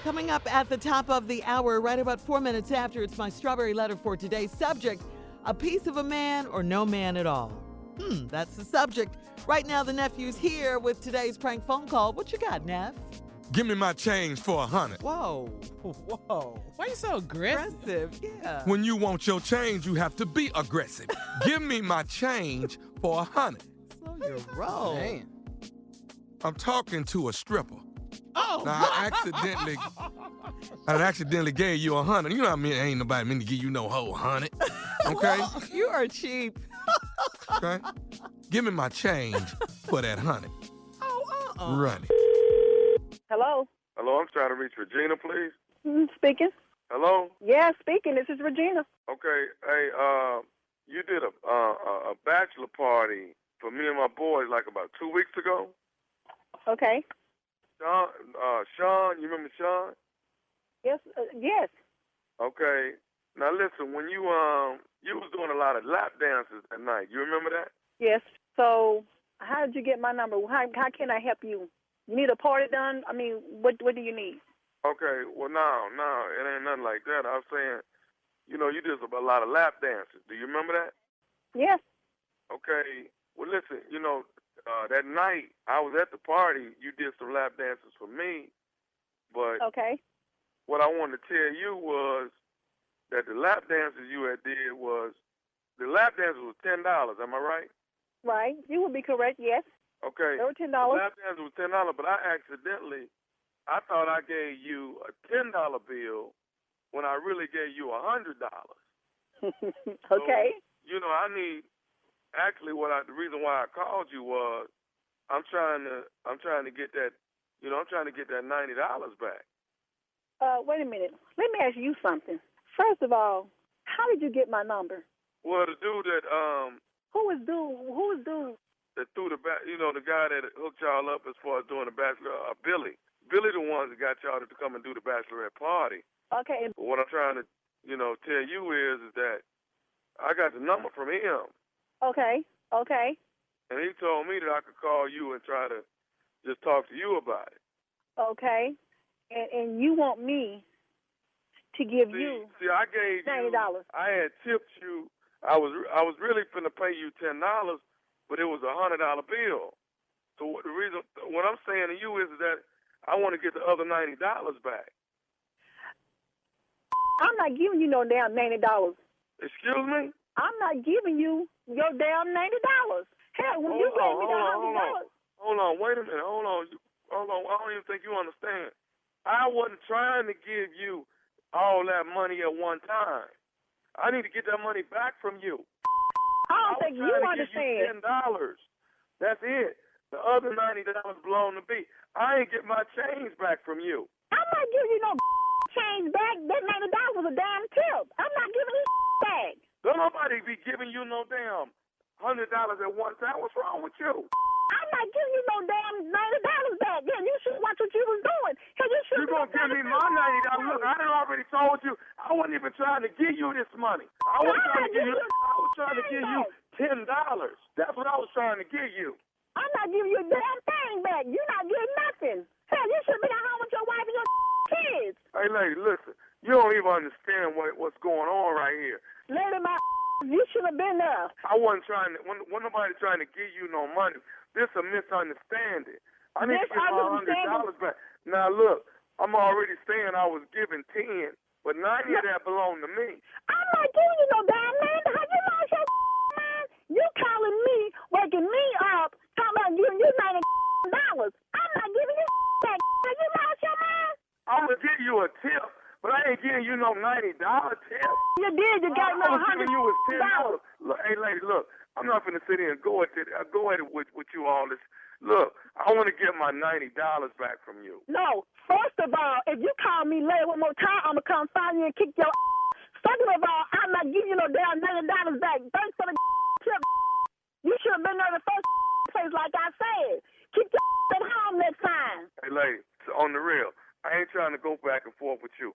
Coming up at the top of the hour, right about 4 minutes after, it's my strawberry letter for today's subject, a piece of a man or no man at all. That's the subject. Right now, the nephew's here with today's prank phone call. What you got, Neff? Give me my change for $100. Whoa. Why you so aggressive? Yeah. When you want your change, you have to be aggressive. Give me my change for $100. Slow your roll. Man. I'm talking to a stripper. Oh. Now, I accidentally gave you $100. You know what I mean? Ain't nobody mean to give you no whole $100. Okay? You are cheap. Okay? Give me my change for that $100. Run it. Hello, I'm trying to reach Regina, please. Speaking. Hello? Yeah, speaking. This is Regina. Okay, hey, you did a bachelor party for me and my boys like about 2 weeks ago. Okay. Sean, you remember Sean? Yes. Yes. Okay. Now listen, when you was doing a lot of lap dances that night. You remember that? Yes. So, how did you get my number? How can I help you? You need a party done? I mean, what do you need? Okay. Well, no, it ain't nothing like that. I was saying, you did a lot of lap dances. Do you remember that? Yes. Okay. Well, listen, that night I was at the party. You did some lap dances for me, but okay. What I wanted to tell you was that the lap dances you had did was the lap dances was $10. Am I right? Right. You would be correct. Yes. Okay. They were $10. The lap dances was $10, but I thought I gave you a $10 bill when I really gave you $100. Okay. So, I need. Actually, the reason why I called you was I'm trying to get that, I'm trying to get that $90 back. Wait a minute. Let me ask you something. First of all, how did you get my number? Well, the dude that Who is dude? That threw the the guy that hooked y'all up as far as doing the bachelor, Billy. Billy the ones that got y'all to come and do the bachelorette party. Okay. But what I'm trying to, tell you is that I got the number from him. Okay. And he told me that I could call you and try to just talk to you about it. Okay. And you want me to give you I gave $90. I had tipped you. I was really finna pay you $10, but it was a $100 bill. So what I'm saying to you is that I want to get the other $90 back. I'm not giving you no damn $90. Excuse me? I'm not giving you your damn $90. Hell, when you gave me $100. Hold on, wait a minute. Hold on. I don't even think you understand. I wasn't trying to give you all that money at one time. I need to get that money back from you. I don't think you understand. $10. That's it. The other $90 belong to me. I ain't get my change back from you. I'm not giving you no change back. That $90 was a damn tip. I'm not giving you back. Don't nobody be giving you no damn $100 at one time. What's wrong with you? I'm not giving you no damn $90 back. Then you should watch what you was doing. You're going to give me my $90. Look, I done already told you I wasn't even trying to give you this money. I was trying to give you $10. That's what I was trying to give you. I'm not giving you a damn thing back. You're not getting nothing. Hell, you should be at home with your wife and your kids. Hey, lady, listen. You don't even understand what's going on right here. Lady, you should have been there. I wasn't trying to, when nobody trying to give you no money. This is a misunderstanding. I need to get my $100 back. Now, look, I'm already saying I was giving 10, but 90 of that belonged to me. I'm not giving you no damn man. Have you lost your mind? You calling me, waking me up, talking about giving you $90. I'm not giving you back. Have you lost your mind? I'm going to give you a tip, but I ain't giving you no $90 tip. You did. You got no $100. All I'm giving you is $10. Look, hey, lady, look. I'm not going to sit here and go at it with you all this. Look, I want to get my $90 back from you. No. First of all, if you call me later one more time, I'm going to come find you and kick your Second of all, I'm not giving you no damn $90 back. Thanks for the tip. You should have been there in the first place like I said. Keep your at home next time. Hey, lady, on the real, I ain't trying to go back and forth with you.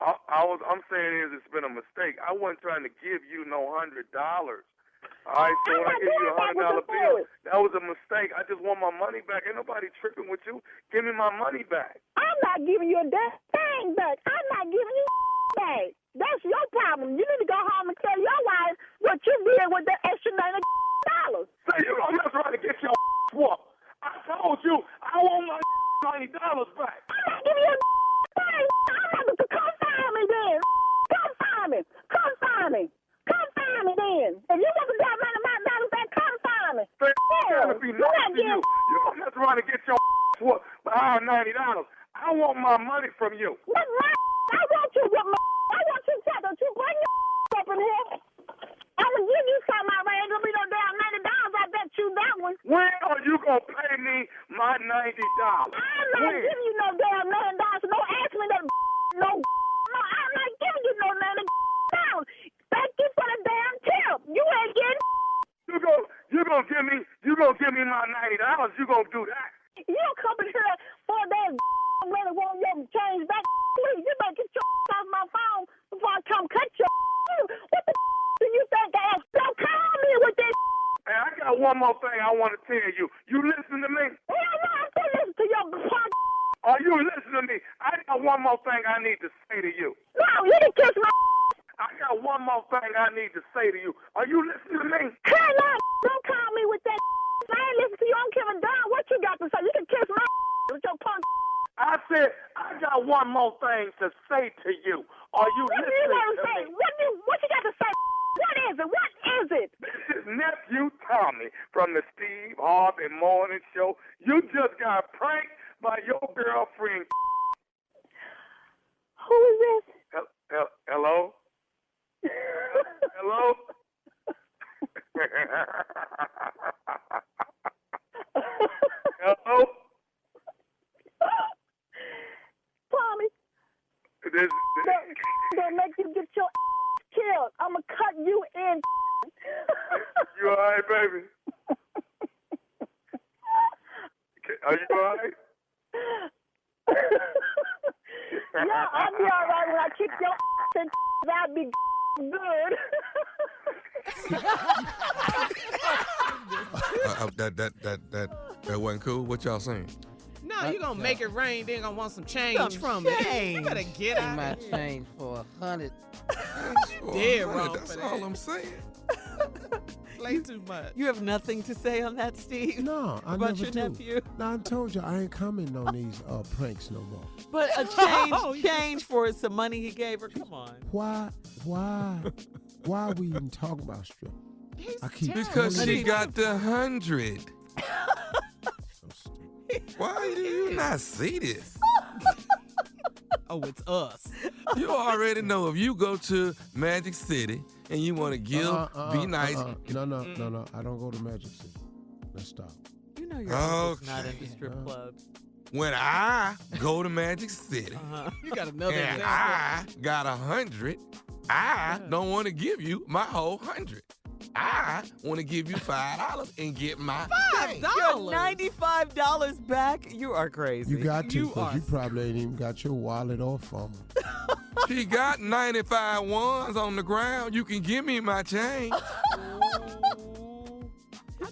I'm saying is it's been a mistake. I wasn't trying to give you no $100. All right, so when I give you a $100 bill, that was a mistake. I just want my money back. Ain't nobody tripping with you. Give me my money back. I'm not giving you a damn thing back. I'm not giving you back. That's your problem. You need to go home and tell your wife what you did with the extra $90. Say you don't mess around and get your whooped. I told you I want my $90 back. I'm not giving you a thing. I'm not to come find me then. Come find me. Come find me. Come find me then. If you want to get $90 back, come find me. Say, I'm gonna be nice to you. You don't mess around and get your whooped behind $90. I want my money from you. What my? I want you with my. I want you to tell them you bring your up in here. I'm gonna give you something. I ain't gonna be no damn $90. I bet you that one. When are you gonna pay me my $90? I'm not giving you no damn $90. Don't ask me that. No, I'm not giving you no $90. Thank you for the damn tip. You ain't getting. You gonna give me my $90? You gonna do that? You come in here for that really want your change back. Please, you better get your off my phone before I come cut your. What the do you think I am? Don't call me with this. Hey, I got one more thing I want to tell you. You listen to me? Hell no, I'm still listening to your podcast. Are you listening to me? I got one more thing I need to say to you. No, you can kiss my. I got one more thing I need to say to you. Are you listening to me? Hell no, don't call me with that. I ain't listening to you. I don't give a damn what you got to say. You can kiss my with your punk. I said I got one more thing to say to you. Are you listening to me? What you got to say? What is it? What is it? This is Nephew Tommy from the Steve Harvey Morning Show. You just got pranked by your girlfriend. Who is this? Hello? Hello? Hello? Tommy. They'll make you get your killed. I'm going to cut you in. You all right, baby? Are you all right? Yeah, I'll be all right when I kick your and that'd be good. That wasn't cool. What y'all saying? No, you gonna make it rain, then gonna want some change from it. You better get out my of here. change for 100. Dead wrong. That's all I'm saying. Play too much. You have nothing to say on that, Steve? No, I about never your do. nephew? No, I told you I ain't coming on these pranks no more. But a change for some money he gave her. Come on. Why are we even talking about strip? Because she got the 100. Why do you not see this? Oh, it's us. You already know if you go to Magic City and you want to give, be nice. No. I don't go to Magic City. Let's stop. You know you're not into strip clubs. When I go to Magic City, you got another and example. I got 100, I don't want to give you my whole 100. I want to give you $5 and get my $5? $95 back? You are crazy. You got to, because you probably ain't even got your wallet or phone. She got 95 ones on the ground. You can give me my change. I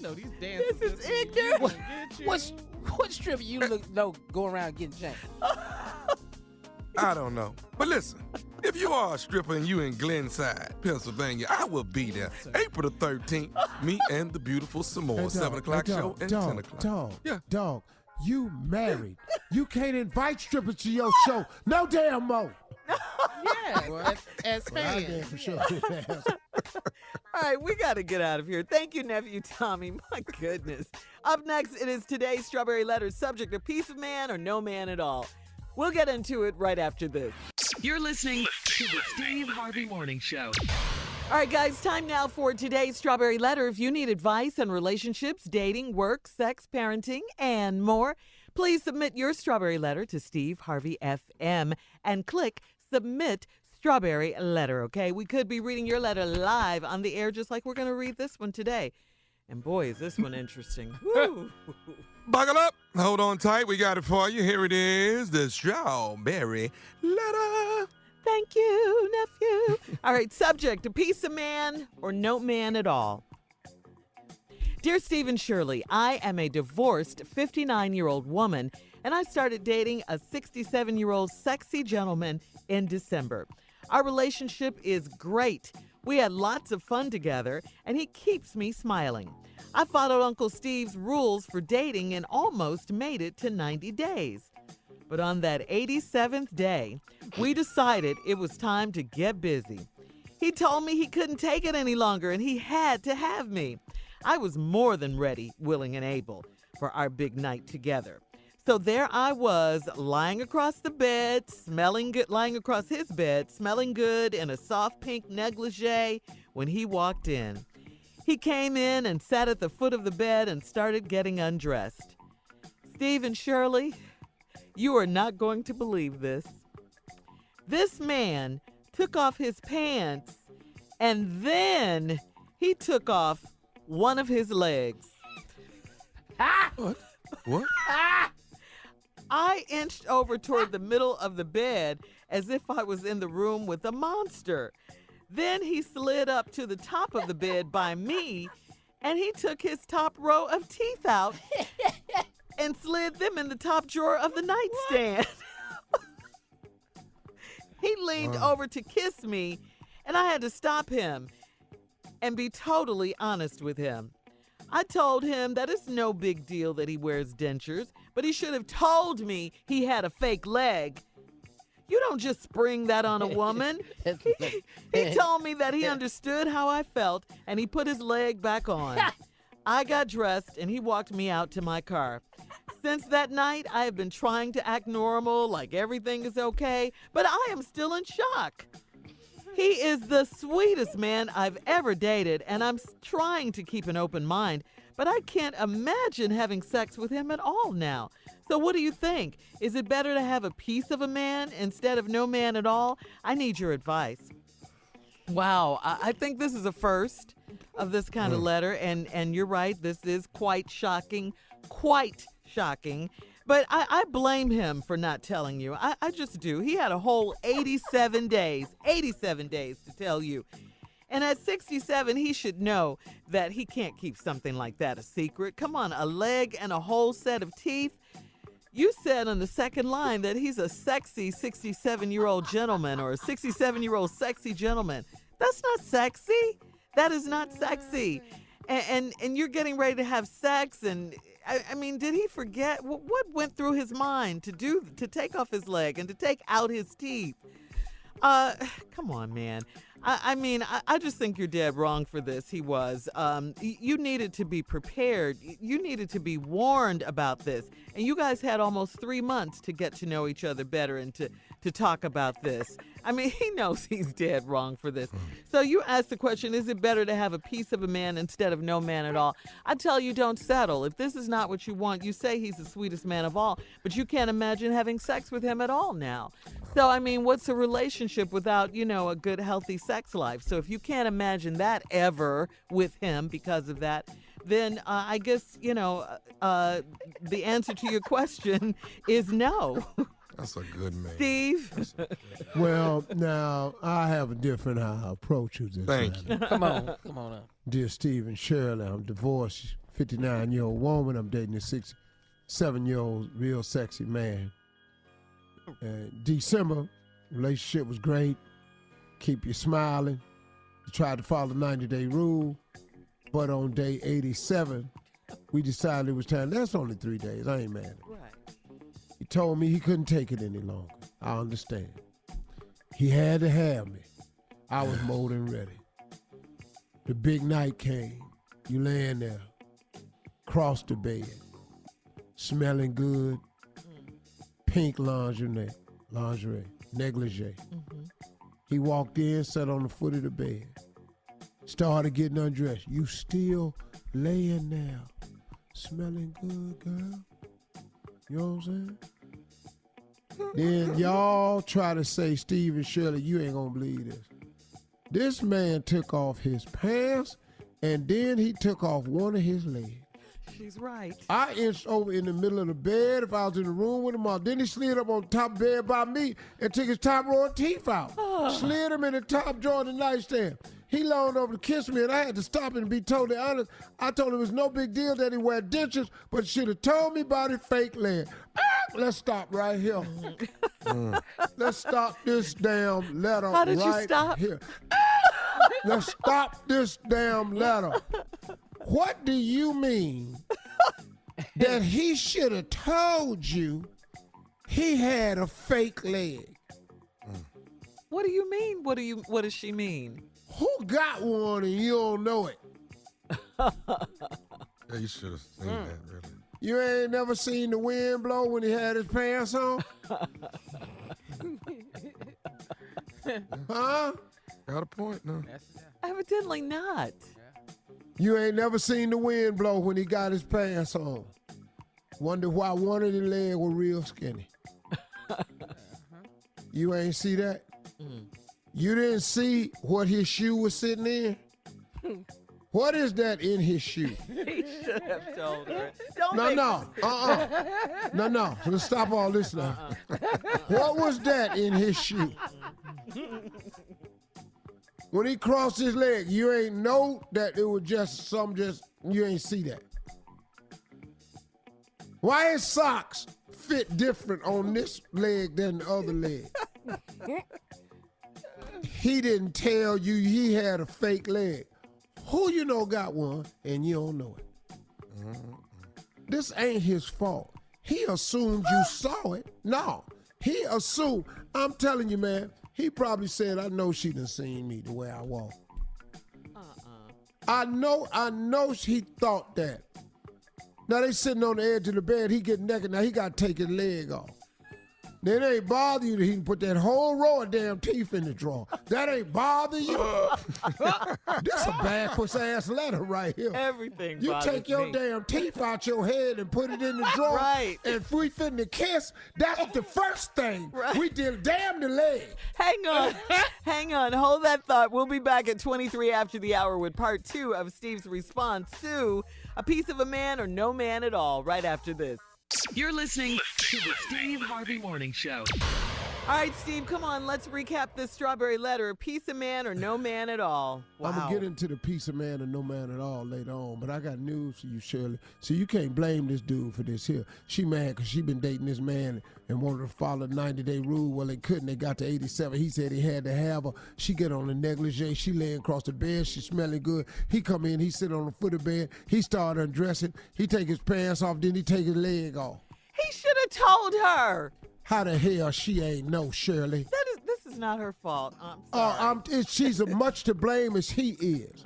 know these dancers. This is ignorant. What strip you go around getting changed? I don't know. But listen, if you are a stripper and you in Glenside, Pennsylvania, I will be there. April the 13th, me and the beautiful Samoa, 7 o'clock show and 10 o'clock. Dog, you married. You can't invite strippers to your show. No damn more. Yeah, as fans. For sure. All right, we got to get out of here. Thank you, Nephew Tommy. My goodness. Up next, it is today's Strawberry Letter. Subject, a piece of man or no man at all. We'll get into it right after this. You're listening to the Steve Harvey Morning Show. All right, guys, time now for today's Strawberry Letter. If you need advice on relationships, dating, work, sex, parenting, and more, please submit your Strawberry Letter to Steve Harvey FM and click Submit Strawberry Letter, okay? We could be reading your letter live on the air, just like we're going to read this one today. And boy, is this one interesting. Woo. Buckle up. Hold on tight. We got it for you. Here it is, the Strawberry Letter. Thank you, nephew. All right, subject, a piece of man or no man at all. Dear Steve and Shirley, I am a divorced 59-year-old woman, and I started dating a 67-year-old sexy gentleman in December. Our relationship is great. We had lots of fun together, and he keeps me smiling. I followed Uncle Steve's rules for dating and almost made it to 90 days. But on that 87th day, we decided it was time to get busy. He told me he couldn't take it any longer, and he had to have me. I was more than ready, willing, and able for our big night together. So there I was, lying across the bed, smelling good, lying across his bed, smelling good in a soft pink negligee when he walked in. He came in and sat at the foot of the bed and started getting undressed. Steve and Shirley, you are not going to believe this. This man took off his pants and then he took off one of his legs. What? I inched over toward the middle of the bed as if I was in the room with a monster. Then he slid up to the top of the bed by me, and he took his top row of teeth out and slid them in the top drawer of the nightstand. He leaned over to kiss me, and I had to stop him and be totally honest with him. I told him that it's no big deal that he wears dentures, but he should have told me he had a fake leg. You don't just spring that on a woman. He told me that he understood how I felt, and he put his leg back on. I got dressed, and he walked me out to my car. Since that night, I have been trying to act normal, like everything is okay, but I am still in shock. He is the sweetest man I've ever dated, and I'm trying to keep an open mind, but I can't imagine having sex with him at all now. So what do you think? Is it better to have a piece of a man instead of no man at all? I need your advice. Wow, I think this is a first of this kind of letter, and you're right, this is quite shocking. But I blame him for not telling you. I just do. He had a whole 87 days to tell you. And at 67, he should know that he can't keep something like that a secret. Come on, a leg and a whole set of teeth. You said on the second line that he's a sexy 67-year-old gentleman or a 67-year-old sexy gentleman. That's not sexy. That is not sexy. And you're getting ready to have sex, and I mean, did he forget what went through his mind to take off his leg and to take out his teeth? Come on, man. I just think you're dead wrong for this. He was. You needed to be prepared. You needed to be warned about this. And you guys had almost 3 months to get to know each other better and to talk about this. I mean, he knows he's dead wrong for this. So you asked the question, is it better to have a piece of a man instead of no man at all? I tell you, don't settle. If this is not what you want, you say he's the sweetest man of all, but you can't imagine having sex with him at all now. So, I mean, what's a relationship without, a good, healthy sex life? So if you can't imagine that ever with him because of that, then I guess, the answer to your question is no. That's a good man. Steve? Well, now, I have a different approach to this. Thank you. Come on up. Dear Steve and Shirley, I'm divorced, 59-year-old woman. I'm dating a 67-year-old real sexy man. December, relationship was great. Keep you smiling. You tried to follow the 90-day rule. But on day 87, we decided it was time. That's only 3 days. I ain't mad at it. Right. He told me he couldn't take it any longer. I understand. He had to have me. I was more than ready. The big night came. You laying there, across the bed, smelling good, pink lingerie, negligee. Mm-hmm. He walked in, sat on the foot of the bed, started getting undressed. You still laying there, smelling good, girl? You know what I'm saying? Then y'all try to say, Steve and Shirley, you ain't gonna believe this. This man took off his pants and then he took off one of his legs. She's right. I inched over in the middle of the bed if I was in the room with him. Then he slid up on top of the bed by me and took his top row of teeth out. Slid him in the top drawer of the nightstand. He leaned over to kiss me, and I had to stop him and be totally honest. I told him it was no big deal that he wear dentures, but should have told me about his fake leg. Let's stop right here. Let's stop this damn letter How did you right stop? here. Let's stop this damn letter. What do you mean that he should have told you he had a fake leg? What do you mean? What does she mean? Who got one and you don't know it? Yeah, you should have seen that, really. You ain't never seen the wind blow when he had his pants on? Huh? Got a point, no? Evidently not. You ain't never seen the wind blow when he got his pants on. Wonder why one of the legs was real skinny. You ain't see that? You didn't see what his shoe was sitting in? What is that in his shoe? He should have told her. No. Let's stop all this now. What was that in his shoe? When he crossed his leg, you ain't know that it was you ain't see that. Why his socks fit different on this leg than the other leg? He didn't tell you he had a fake leg. Who you know got one and you don't know it? This ain't his fault. He assumed you saw it. No, he assumed. I'm telling you, man, he probably said, I know she done seen me the way I walk. I know she thought that. Now they sitting on the edge of the bed, he getting naked, now he got to take his leg off. Then it ain't bother you that he can put that whole row of damn teeth in the drawer. That ain't bother you. This a backwards ass letter right here. Everything You bothers take your me. damn teeth out your head and put it in the drawer. Right. And if we finna kiss, that's the first thing. Right. We did damn the leg. Hang on. Hold that thought. We'll be back at 23 after the hour with part 2 of Steve's response to a piece of a man or no man at all right after this. You're listening to the Steve Harvey Morning Show. All right, Steve, come on. Let's recap this strawberry letter. Piece of man or no man at all. Wow. I'm going to get into the piece of man or no man at all later on, but I got news for you, Shirley. So you can't blame this dude for this here. She mad because she been dating this man and wanted to follow the 90-day rule. Well, they couldn't. They got to 87. He said he had to have her. She get on the negligee. She laying across the bed. She smelling good. He come in. He sit on the foot of the bed. He started undressing. He take his pants off. Then he take his leg off. He should have told her. How the hell she ain't know, Shirley? This is not her fault. I'm sorry. She's as much to blame as he is.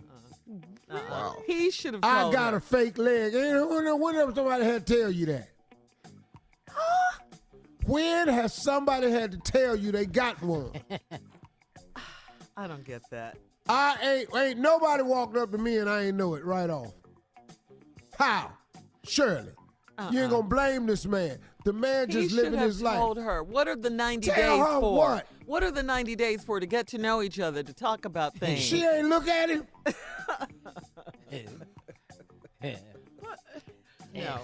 Wow. He should have told I got her. a fake leg. Whenever somebody had to tell you that? When has somebody had to tell you they got one? I don't get that. Ain't nobody walked up to me and I ain't know it right off. How? Shirley. You ain't gonna blame this man. The man just living his life. He should have told her. What are the 90 Tell days her for? what? What are the 90 days for? To get to know each other, to talk about things. She ain't look at him. No,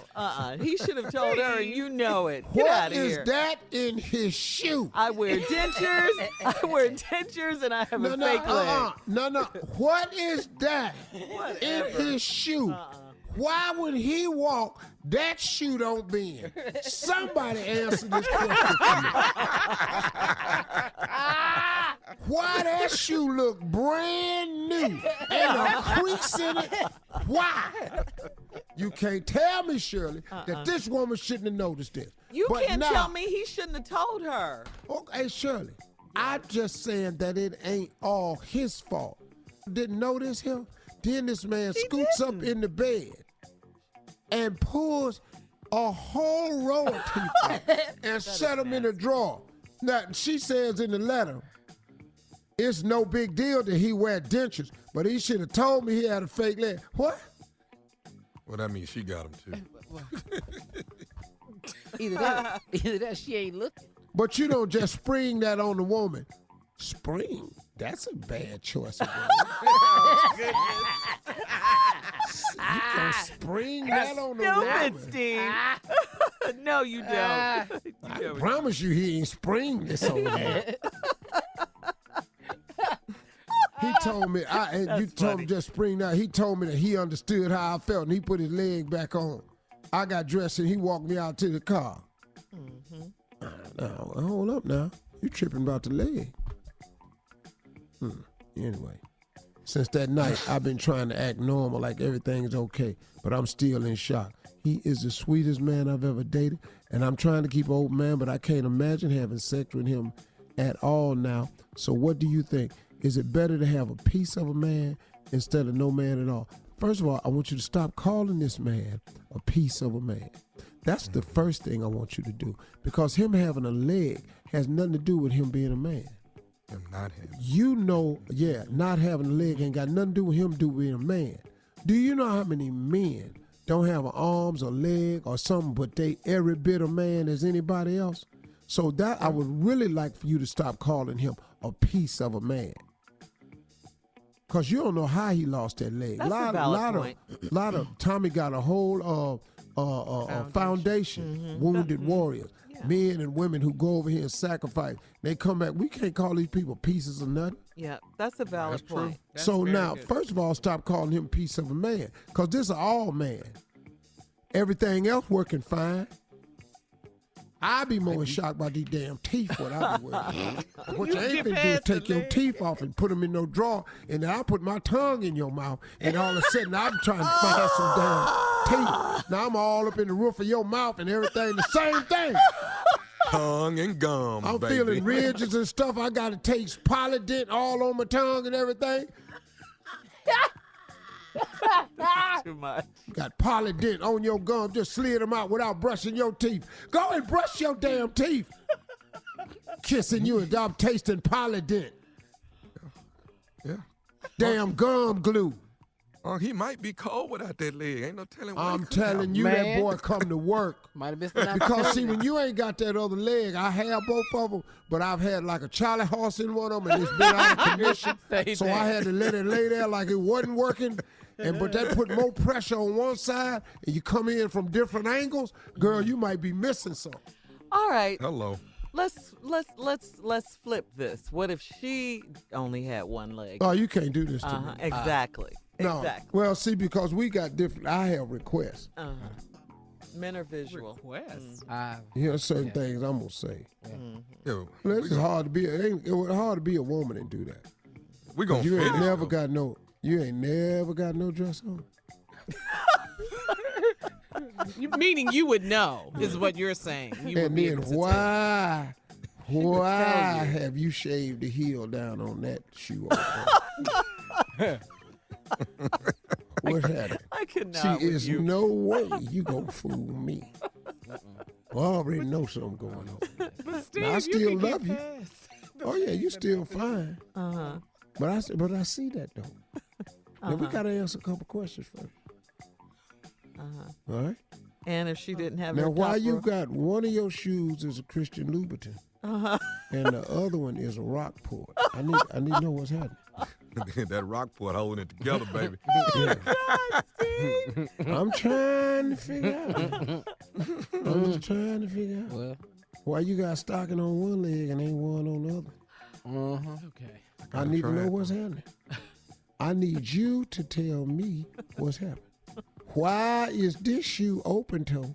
he should have told her, and you know it. Get out of here. What is that in his shoe? I wear dentures, and I have a fake leg. No. What is that in his shoe? Why when he walk, that shoe don't bend? Somebody answer this question for me. Why that shoe look brand new? Ain't a crease in it? Why? You can't tell me, Shirley, that this woman shouldn't have noticed this. You can't tell me he shouldn't have told her. Okay, Shirley, I'm just saying that it ain't all his fault. Didn't notice him? Then this man scoots up in the bed and pulls a whole row of teeth out and set them in a drawer. Now, she says in the letter, it's no big deal that he wear dentures, but he should have told me he had a fake leg. What? Well, that means she got him too. Either that, she ain't looking. But you don't just spring that on the woman. Spring. That's a bad choice. You gonna spring that on the woman. Stupid, Steve. No, you don't. I promise you he ain't spring this on there. He told me, you told him just spring that. He told me that he understood how I felt, and he put his leg back on. I got dressed, and he walked me out to the car. Now, hold up now. You tripping about the leg. Anyway, since that night, I've been trying to act normal, like everything's okay, but I'm still in shock. He is the sweetest man I've ever dated, and I'm trying to keep an old man, but I can't imagine having sex with him at all now. So what do you think? Is it better to have a piece of a man instead of no man at all? First of all, I want you to stop calling this man a piece of a man. That's the first thing I want you to do, because him having a leg has nothing to do with him being a man. Him not having. You know, not having a leg ain't got nothing to do with him being a man. Do you know how many men don't have arms or leg or something, but they every bit of man as anybody else? So that I would really like for you to stop calling him a piece of a man. Because you don't know how he lost that leg. That's a valid point. Lot of Tommy got a whole foundation, Wounded Warriors. Yeah. Men and women who go over here and sacrifice. They come back. We can't call these people pieces of nothing. Yeah, that's a valid point. So now, first of all, stop calling him piece of a man, because this is all man. Everything else working fine. I be more shocked by these damn teeth, what I be wearing. What you ain't gonna do is take your teeth off and put them in no drawer, and then I put my tongue in your mouth, and all of a sudden I'm trying to find some damn teeth. Now I'm all up in the roof of your mouth and everything, the same thing. Tongue and gum, I'm baby. feeling ridges and stuff. I got to take Polydent all on my tongue and everything. That's too much. Got Polydent on your gum, just slid them out without brushing your teeth. Go and brush your damn teeth. Kissing you and I'm tasting Polydent. Yeah. Damn gum glue. Oh, he might be cold without that leg. Ain't no telling what I'm telling you, that boy come to work. Might have been some Because see, when you ain't got that other leg, I have both of them, but I've had like a Charlie horse in one of them, and it's been out of commission. So I had to let it lay there like it wasn't working. But that put more pressure on one side, and you come in from different angles, girl, you might be missing something. All right. Hello. Let's flip this. What if she only had one leg? Oh, you can't do this to me. Exactly. No. Exactly. Well, see, because we got different. I have requests. Men are visual. Requests. Here are certain things I'm gonna say. Yo, Well, it's hard to be. It was hard to be a woman and do that. we gonna You ain't finish, never though. got no. You ain't never got no dress on. Meaning you would know, is what you're saying. You would And be then able to why tell you. have you shaved the heel down on that shoe? What happened? I could See, not with there's you. no way you gonna fool me. Well, I already know something going on. But Steve, Now, I you still can get love you. past the Oh yeah, fact you that still people- fine. But I see that though. Now we gotta answer a couple questions first. All right. And if she didn't have Now, her why top you row- got one of your shoes is a Christian Louboutin, and the other one is a Rockport? I need to know what's happening. That Rockport holding it together, baby. I'm trying to figure out. I'm just trying to figure out Well, why you got stocking on one leg and ain't one on the other. Okay. I need to try know it, what's happening. I need you to tell me what's happening. Why is this shoe open toe?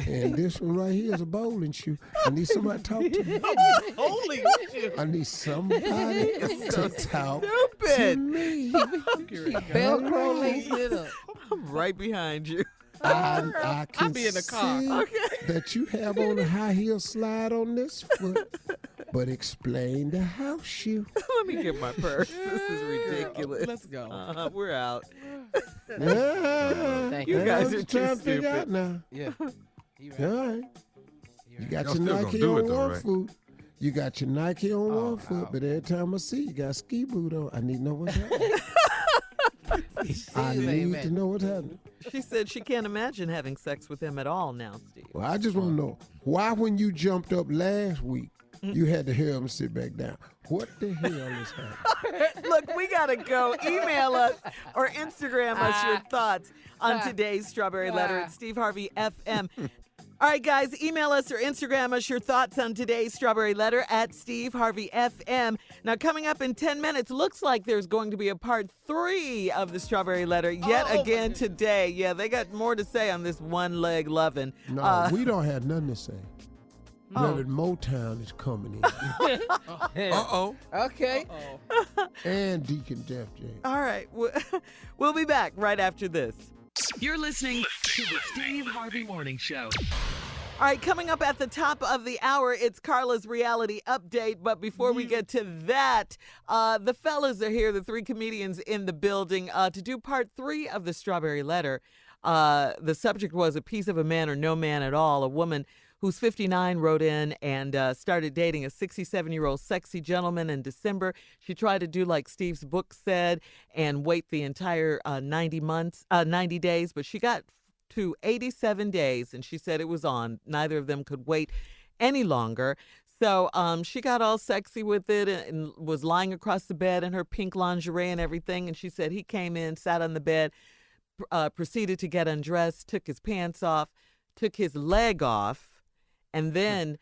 And this one right here is a bowling shoe. I need somebody to talk to me. Holy shit. I need somebody to talk to Stupid. me. Velcro lace it up. I'm right behind you. I can be in the car. see that you have on a high heel slide on this foot, but explain the house shoe. Let me get my purse. This is ridiculous. Let's go. We're out. Thank You guys I'm are just too trying to figure stupid. out now. Yeah. All right. You got Y'all your still gonna Nike do it on though, one right? foot. You got your Nike on one foot, but every time I see you got ski boot on, I need to know what's happening. I need to know what's happening. She said she can't imagine having sex with him at all now, Steve. Well, I just want to know why when you jumped up last week You had to hear him sit back down. What the hell is happening? Look, we got to go. Email us or Instagram us your thoughts on today's Strawberry Letter at Steve Harvey FM. All right, guys, email us or Instagram us your thoughts on today's Strawberry Letter at Steve Harvey FM. Now, coming up in 10 minutes, looks like there's going to be a part 3 of the Strawberry Letter yet again today. Yeah, they got more to say on this one-leg lovin'. No, we don't have nothing to say. Reverend Motown is coming in. Uh-oh. Okay. And Deacon Def Jam. All right, we'll be back right after this. You're listening to the Steve Harvey Morning Show. All right, coming up at the top of the hour, it's Carla's reality update. But before we get to that, the fellas are here, the 3 comedians in the building, to do part 3 of the Strawberry Letter. The subject was a piece of a man or no man at all. A woman who's 59 wrote in and started dating a 67-year-old sexy gentleman in December. She tried to do like Steve's book said and wait the entire 90 days, but she got to 87 days, and she said it was on. Neither of them could wait any longer. So she got all sexy with it and was lying across the bed in her pink lingerie and everything, and she said he came in, sat on the bed, proceeded to get undressed, took his pants off, took his leg off, and then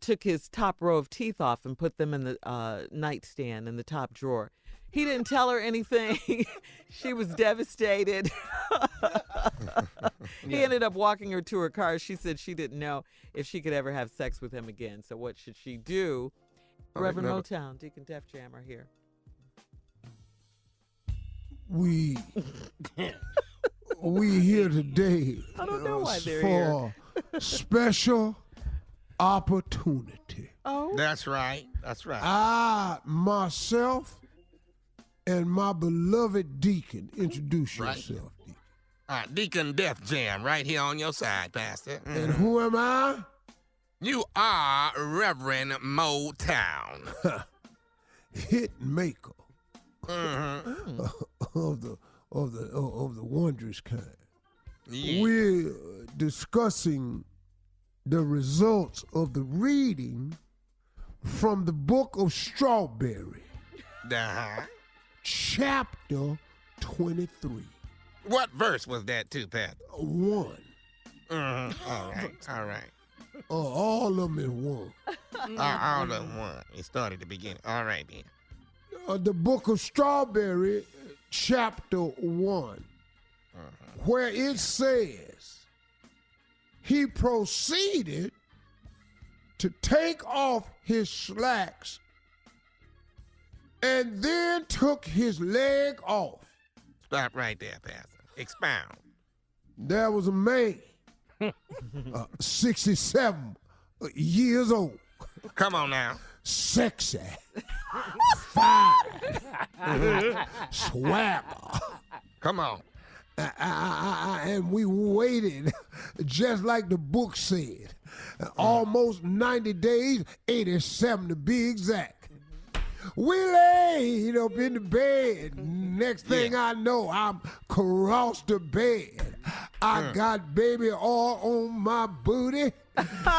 took his top row of teeth off and put them in the nightstand in the top drawer. He didn't tell her anything. She was devastated. He ended up walking her to her car. She said she didn't know if she could ever have sex with him again. So what should she do? Reverend Motown, Deacon Def Jam are here. We here today. I don't know why they're for special opportunity. Oh, that's right. That's right. I myself and my beloved Deacon, introduce yourself, Deacon. All right, Deacon Def Jam, right here on your side, Pastor. Mm-hmm. And who am I? You are Reverend Motown, hit maker mm-hmm. of the wondrous kind. Yeah. We're discussing the results of the reading from the book of Strawberry, chapter 23. What verse was that too, Pat? 1. Mm-hmm. All right. All of them in 1. All of them 1. It started at the beginning. All right, then. The book of Strawberry, chapter 1, where it says, he proceeded to take off his slacks and then took his leg off. Stop right there, Pastor. Expound. There was a man, 67 years old. Come on now. Sexy, fine, swagger. Come on. And we waited, just like the book said, almost 90 days, 87 to be exact. We laid up in the bed. Next thing I know, I'm across the bed. I got baby all on my booty.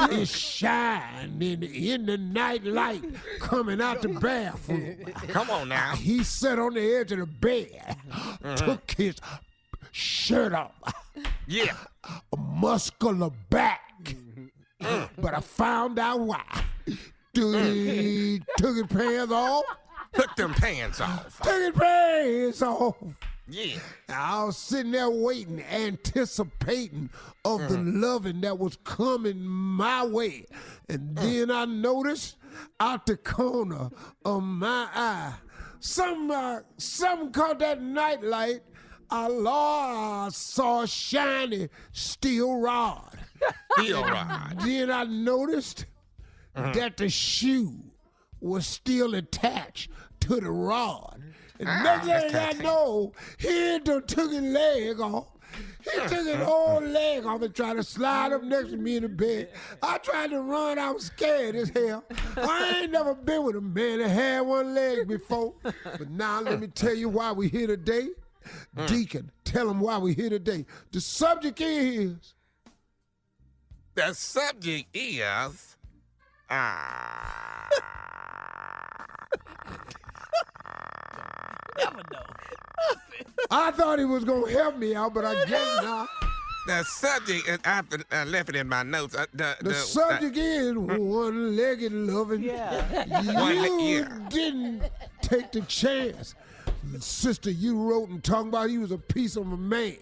It's shining in the night light coming out the bathroom. Come on now. He sat on the edge of the bed, took his shirt off. Yeah. A muscular back. But I found out why. He took his pants off. Took them pants off. Took his pants off. Yeah. I was sitting there waiting, anticipating of the loving that was coming my way. And then I noticed out the corner of my eye, something caught that nightlight. I saw a shiny steel rod. Steel rod. Then I noticed that the shoe was still attached to the rod. And next thing I know, he took his leg off. He took his whole leg off and tried to slide up next to me in the bed. I tried to run. I was scared as hell. I ain't never been with a man that had one leg before. But now let me tell you why we here today. Deacon, tell him why we here today. The subject is... Never know. I thought he was going to help me out, but I guess not. The subject, I left it in my notes. The subject is one-legged loving. Yeah. You didn't take the chance. Sister, you wrote and talking about he was a piece of a man.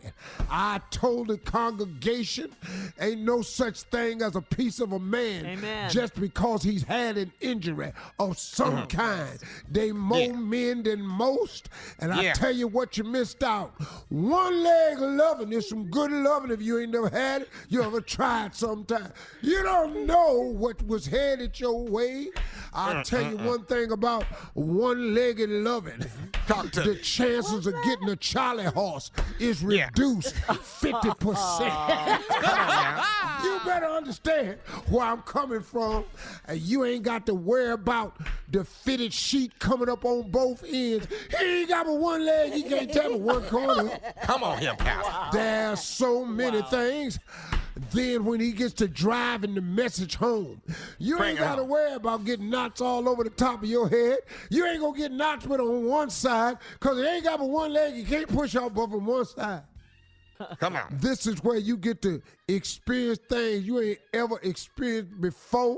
I told the congregation ain't no such thing as a piece of a man. Amen. Just because he's had an injury of some kind. They more men than most. And I tell you what, you missed out. One leg loving is some good loving. If you ain't never had it, you ever tried sometime. You don't know what was headed your way. I'll tell you one thing about one-legged loving. The chances of getting a Charlie horse is reduced 50%. You better understand where I'm coming from. You ain't got to worry about the fitted sheet coming up on both ends. He ain't got but one leg. He can't tap but one corner. Come on here, Pastor. There's so many things. Then when he gets to driving the message home, you ain't got to worry about getting knots all over the top of your head. You ain't going to get knots but on one side because it ain't got but one leg. You can't push off but from one side. Come on. This is where you get to experience things you ain't ever experienced before.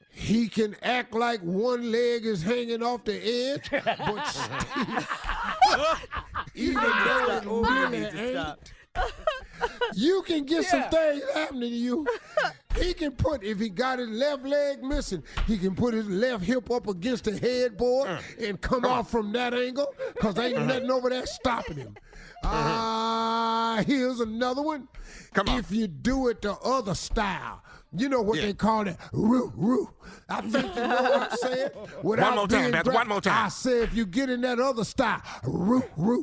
He can act like one leg is hanging off the edge, but still, even though it really ain't. You can get some things happening to you. He can put, if he got his left leg missing, he can put his left hip up against the headboard and come off from that angle because ain't nothing over there stopping him. Here's another one. Come on. If you do it the other style, you know what they call it? Roo. I think you know what I'm saying? One more time, Pastor. One more time. I say if you get in that other style, roo.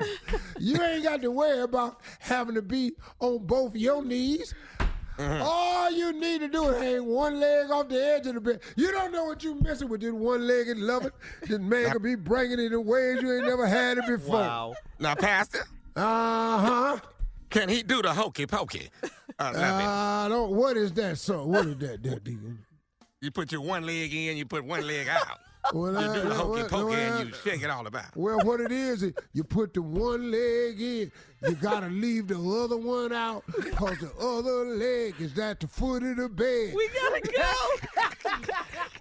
You ain't got to worry about having to be on both your knees. All you need to do is hang one leg off the edge of the bed. You don't know what you missing with this one-legged loving. This man could be bringing it in ways you ain't never had it before. Wow. Now, Pastor. Can he do the hokey pokey? What is that, son? What is that, Deacon? You put your one leg in, you put one leg out. Well, you do the hokey pokey and you shake it all about. Well, what it is you put the one leg in, you gotta leave the other one out, because the other leg is at the foot of the bed. We gotta go.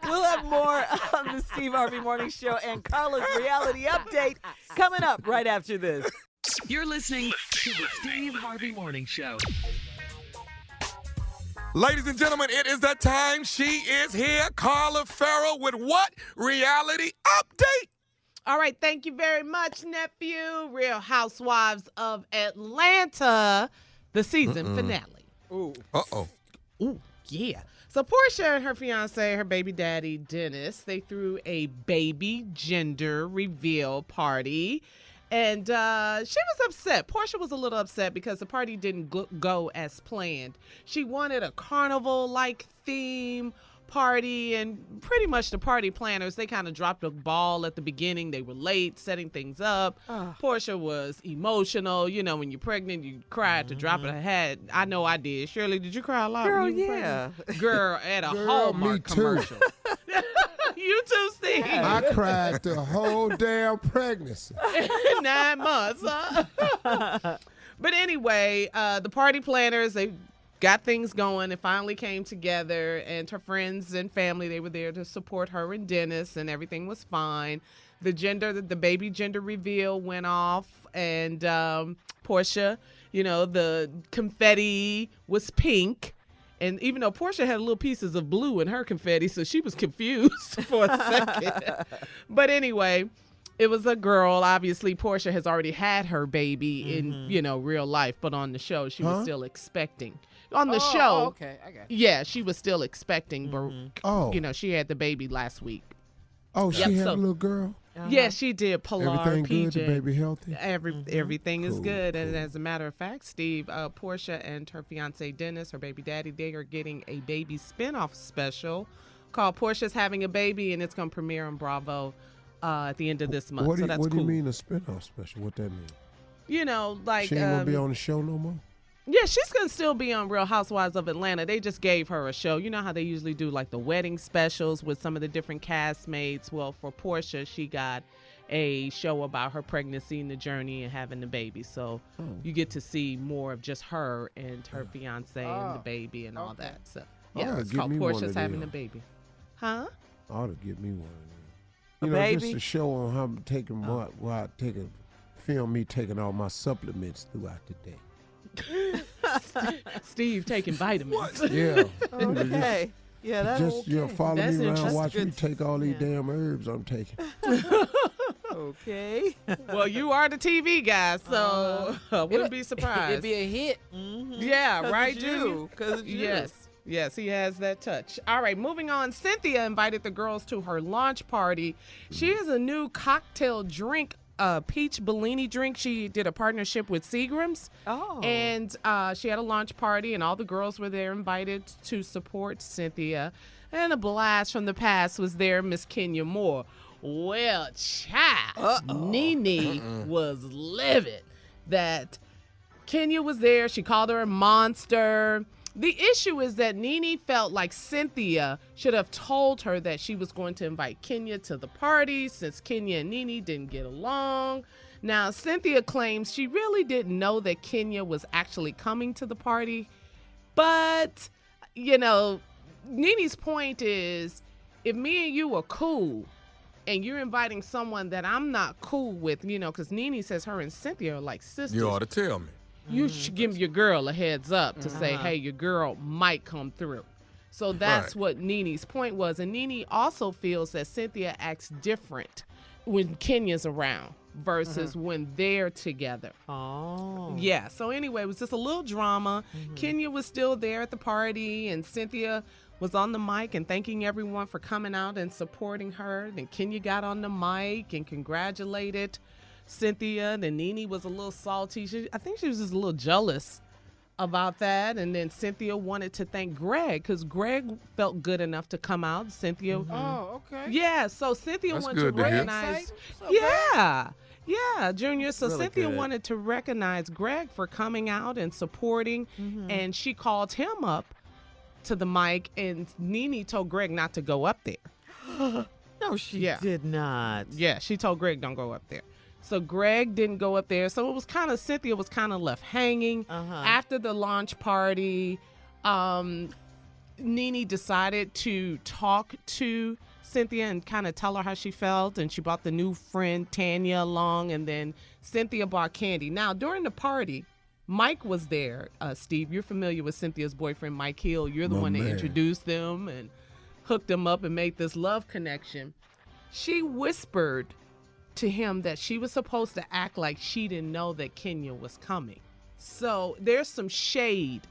We'll have more on the Steve Harvey Morning Show and Carla's reality update coming up right after this. You're listening to the Steve Harvey Morning Show. Ladies and gentlemen, it is that time. She is here, Carla Farrell, with what? Reality update. All right, thank you very much, nephew. Real Housewives of Atlanta, the season finale. Ooh. Uh-oh. Ooh, yeah. So Portia and her fiance, her baby daddy, Dennis, they threw a baby gender reveal party. And she was upset. Portia was a little upset because the party didn't go as planned. She wanted a carnival-like theme party, and pretty much the party planners, they kind of dropped a ball at the beginning. They were late setting things up. Portia was emotional. You know, when you're pregnant, you cry at the drop of a hat. I know I did. Shirley, did you cry a lot? Girl, when you were yeah. pregnant? Girl, at a Hallmark commercial. You too, Steve. I cried the whole damn pregnancy. 9 months, huh? But anyway, the party planners, they got things going. It finally came together, and her friends and family, they were there to support her and Dennis, and everything was fine. The baby gender reveal went off, and Portia, you know, the confetti was pink. And even though Portia had little pieces of blue in her confetti, so she was confused for a second. But anyway, it was a girl. Obviously, Portia has already had her baby in, you know, real life. But on the show, she was still expecting. On the show, okay, I got you. Yeah, she was still expecting. But, you know, she had the baby last week. Oh, she had a little girl? Yeah, she did. Pilar, Everything PJ. good? The baby healthy? Everything is Cool, good. And as a matter of fact, Steve, Portia and her fiance Dennis, her baby daddy, they are getting a baby spinoff special called Portia's Having a Baby, and it's going to premiere on Bravo at the end of this month. What do so that's you cool. mean a spinoff special? What that mean? You know, like She ain't gonna be on the show no more? Yeah, she's going to still be on Real Housewives of Atlanta. They just gave her a show. You know how they usually do like the wedding specials with some of the different castmates? Well, for Portia, she got a show about her pregnancy and the journey and having the baby. So you get to see more of just her and her fiance and the baby and all that. So yeah, it's called Portia's Having the Baby. Huh? I ought to get me one of them. You know, just a show on how I'm taking film me taking all my supplements throughout the day. Steve taking vitamins. Yeah. Okay. Yeah, that's just follow me around, watch me take all these damn herbs I'm taking. Okay. Well, you are the TV guy, so I wouldn't be surprised. It'd be a hit. Yeah, right, Junior? Because Yes, he has that touch. All right, moving on. Cynthia invited the girls to her launch party. She has a new cocktail drink, peach Bellini drink. She did a partnership with Seagram's. And she had a launch party, and all the girls were there invited to support Cynthia. And a blast from the past was there, Miss Kenya Moore. Well, child, Nene was livid that Kenya was there. She called her a monster. The issue is that Nene felt like Cynthia should have told her that she was going to invite Kenya to the party since Kenya and Nene didn't get along. Now, Cynthia claims she really didn't know that Kenya was actually coming to the party. But, you know, Nene's point is, if me and you are cool and you're inviting someone that I'm not cool with, you know, because Nene says her and Cynthia are like sisters. You ought to tell me. You should give your girl a heads up to say, hey, your girl might come through. So that's what Nene's point was. And Nene also feels that Cynthia acts different when Kenya's around versus when they're together. Oh. Yeah. So anyway, it was just a little drama. Kenya was still there at the party, and Cynthia was on the mic and thanking everyone for coming out and supporting her. Then Kenya got on the mic and congratulated Cynthia. Then Nene was a little salty. I think she was just a little jealous about that. And then Cynthia wanted to thank Greg because Greg felt good enough to come out. Cynthia. Oh, okay. Yeah. So Cynthia That's wanted to good to hear. recognize. Yeah. Yeah, Junior. So Really Cynthia good. wanted to recognize Greg for coming out and supporting. And she called him up to the mic, and Nene told Greg not to go up there. No, she did not. Yeah, she told Greg don't go up there. So Greg didn't go up there. So it was kind of, Cynthia was kind of left hanging. After the launch party, Nene decided to talk to Cynthia and kind of tell her how she felt. And she brought the new friend Tanya along, and then Cynthia bought candy. Now, during the party, Mike was there. Steve, you're familiar with Cynthia's boyfriend, Mike Hill. You're the one that introduced them and hooked them up and made this love connection. She whispered to him that she was supposed to act like she didn't know that Kenya was coming. So there's some shade